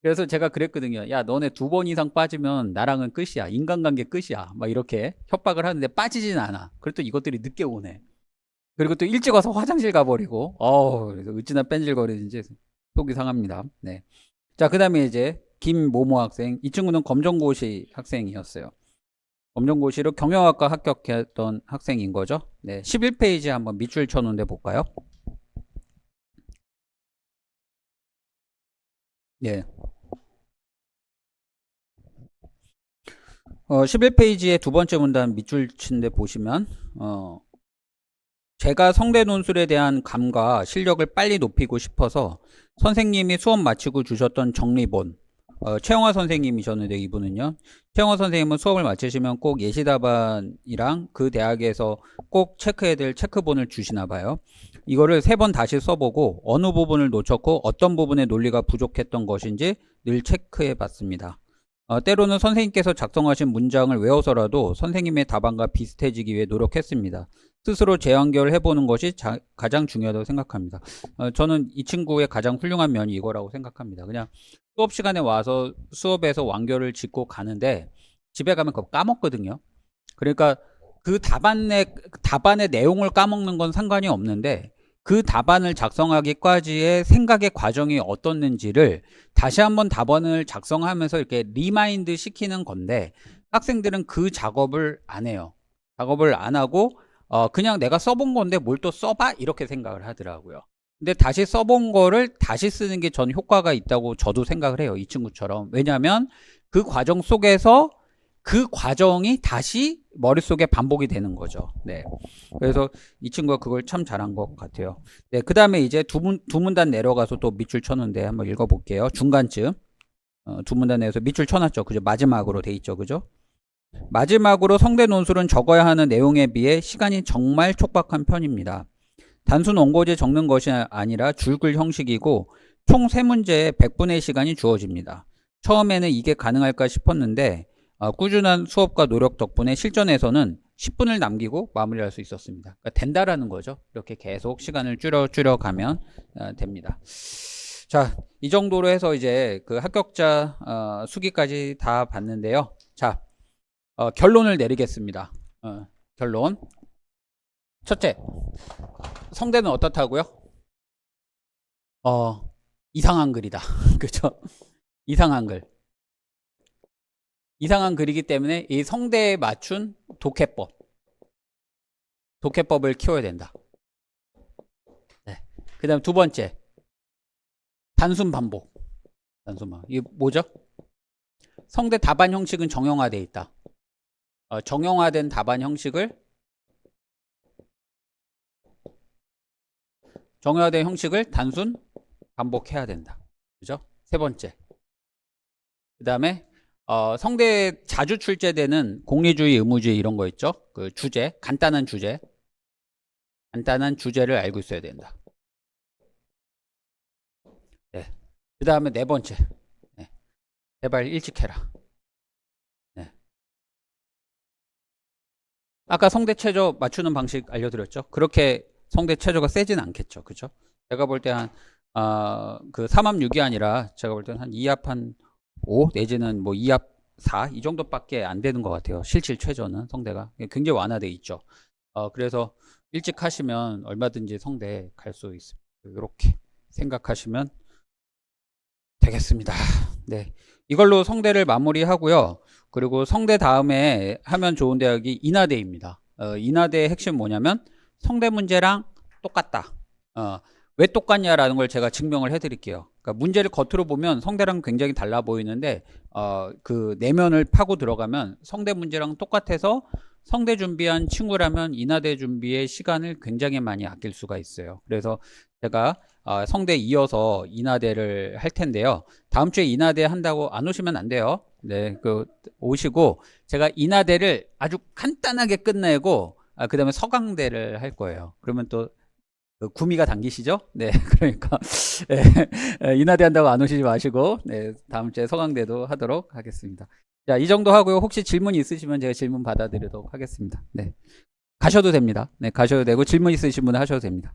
그래서 제가 그랬거든요. 야, 너네 2번 이상 빠지면 나랑은 끝이야. 인간관계 끝이야. 막 이렇게 협박을 하는데 빠지진 않아. 그래도 이것들이 늦게 오네. 그리고 또 일찍 와서 화장실 가버리고, 그래서 어찌나 뺀질거리는지 속이 상합니다. 네. 자, 그 다음에 이제 김모모 학생. 이 친구는 검정고시 학생이었어요. 검정고시로 경영학과 합격했던 학생인 거죠. 네. 11페이지 한번 밑줄 쳐놓은데 볼까요? 예. 11페이지의 두 번째 문단 밑줄 친데 보시면, 제가 성대 논술에 대한 감과 실력을 빨리 높이고 싶어서 선생님이 수업 마치고 주셨던 정리본, 최영화 선생님이셨는데 이분은요. 최영화 선생님은 수업을 마치시면 꼭 예시답안이랑 그 대학에서 꼭 체크해야 될 체크본을 주시나 봐요. 이거를 3번 다시 써보고 어느 부분을 놓쳤고 어떤 부분의 논리가 부족했던 것인지 늘 체크해 봤습니다. 때로는 선생님께서 작성하신 문장을 외워서라도 선생님의 답안과 비슷해지기 위해 노력했습니다. 스스로 재완결을 해보는 것이 가장 중요하다고 생각합니다. 저는 이 친구의 가장 훌륭한 면이 이거라고 생각합니다. 그냥 수업 시간에 와서 수업에서 완결을 짓고 가는데 집에 가면 그거 까먹거든요. 그러니까 그 답안의 내용을 까먹는 건 상관이 없는데 그 답안을 작성하기까지의 생각의 과정이 어떻는지를 다시 한번 답안을 작성하면서 이렇게 리마인드 시키는 건데 학생들은 그 작업을 안 해요. 작업을 안 하고 그냥 내가 써본 건데 뭘 또 써봐? 이렇게 생각을 하더라고요. 근데 다시 써본 거를 다시 쓰는 게 전 효과가 있다고 저도 생각을 해요. 이 친구처럼. 왜냐하면 그 과정 속에서 그 과정이 다시 머릿속에 반복이 되는 거죠. 네. 그래서 이 친구가 그걸 참 잘한 것 같아요. 네. 그 다음에 이제 두 문단 내려가서 또 밑줄 쳤는데 한번 읽어볼게요. 중간쯤. 두 문단 내에서 밑줄 쳐놨죠. 그죠? 마지막으로 돼 있죠. 그죠? 마지막으로 성대 논술은 적어야 하는 내용에 비해 시간이 정말 촉박한 편입니다. 단순 원고지에 적는 것이 아니라 줄글 형식이고 총 3문제에 100분의 시간이 주어집니다. 처음에는 이게 가능할까 싶었는데 꾸준한 수업과 노력 덕분에 실전에서는 10분을 남기고 마무리할 수 있었습니다. 그러니까 된다라는 거죠. 이렇게 계속 시간을 줄여 가면 됩니다. 자, 이 정도로 해서 이제 그 합격자 수기까지 다 봤는데요. 자, 결론을 내리겠습니다. 결론. 첫째, 성대는 어떻다고요? 이상한 글이다. 그죠? 이상한 글. 이상한 글이기 때문에 이 성대에 맞춘 독해법을 키워야 된다. 네. 그 다음 두 번째, 단순 반복. 이게 뭐죠? 성대 답안 형식은 정형화되어 있다. 정형화된 답안 형식을 단순 반복해야 된다. 그죠? 세 번째. 그 다음에 성대에 자주 출제되는 공리주의, 의무주의 이런 거 있죠? 그 주제, 간단한 주제를 알고 있어야 된다. 네. 그 다음에 네 번째. 네. 제발 일찍 해라. 네. 아까 성대 체조 맞추는 방식 알려드렸죠? 그렇게 성대 체조가 세진 않겠죠. 그죠? 제가 볼 때 그 3합 6이 아니라 제가 볼 때는 한 2합 한 5 내지는 뭐 2합 4 이 정도밖에 안 되는 것 같아요. 실질 최저는 성대가 굉장히 완화돼 있죠. 그래서 일찍 하시면 얼마든지 성대 갈 수 있습니다. 이렇게 생각하시면 되겠습니다. 네, 이걸로 성대를 마무리하고요. 그리고 성대 다음에 하면 좋은 대학이 인하대입니다. 인하대의 핵심 뭐냐면 성대 문제랑 똑같다. 왜 똑같냐라는 걸 제가 증명을 해드릴게요. 그러니까 문제를 겉으로 보면 성대랑 굉장히 달라 보이는데 그 내면을 파고 들어가면 성대 문제랑 똑같아서 성대 준비한 친구라면 인하대 준비의 시간을 굉장히 많이 아낄 수가 있어요. 그래서 제가 성대 이어서 인하대를 할 텐데요. 다음 주에 인하대 한다고 안 오시면 안 돼요. 네, 오시고 제가 인하대를 아주 간단하게 끝내고 그 다음에 서강대를 할 거예요. 그러면 또 구미가 당기시죠? 네, 그러니까 인하대 한다고 안 오시지 마시고 네, 다음 주에 서강대도 하도록 하겠습니다. 자, 이 정도 하고요. 혹시 질문 있으시면 제가 질문 받아드리도록 하겠습니다. 네, 가셔도 됩니다. 네, 가셔도 되고 질문 있으신 분은 하셔도 됩니다.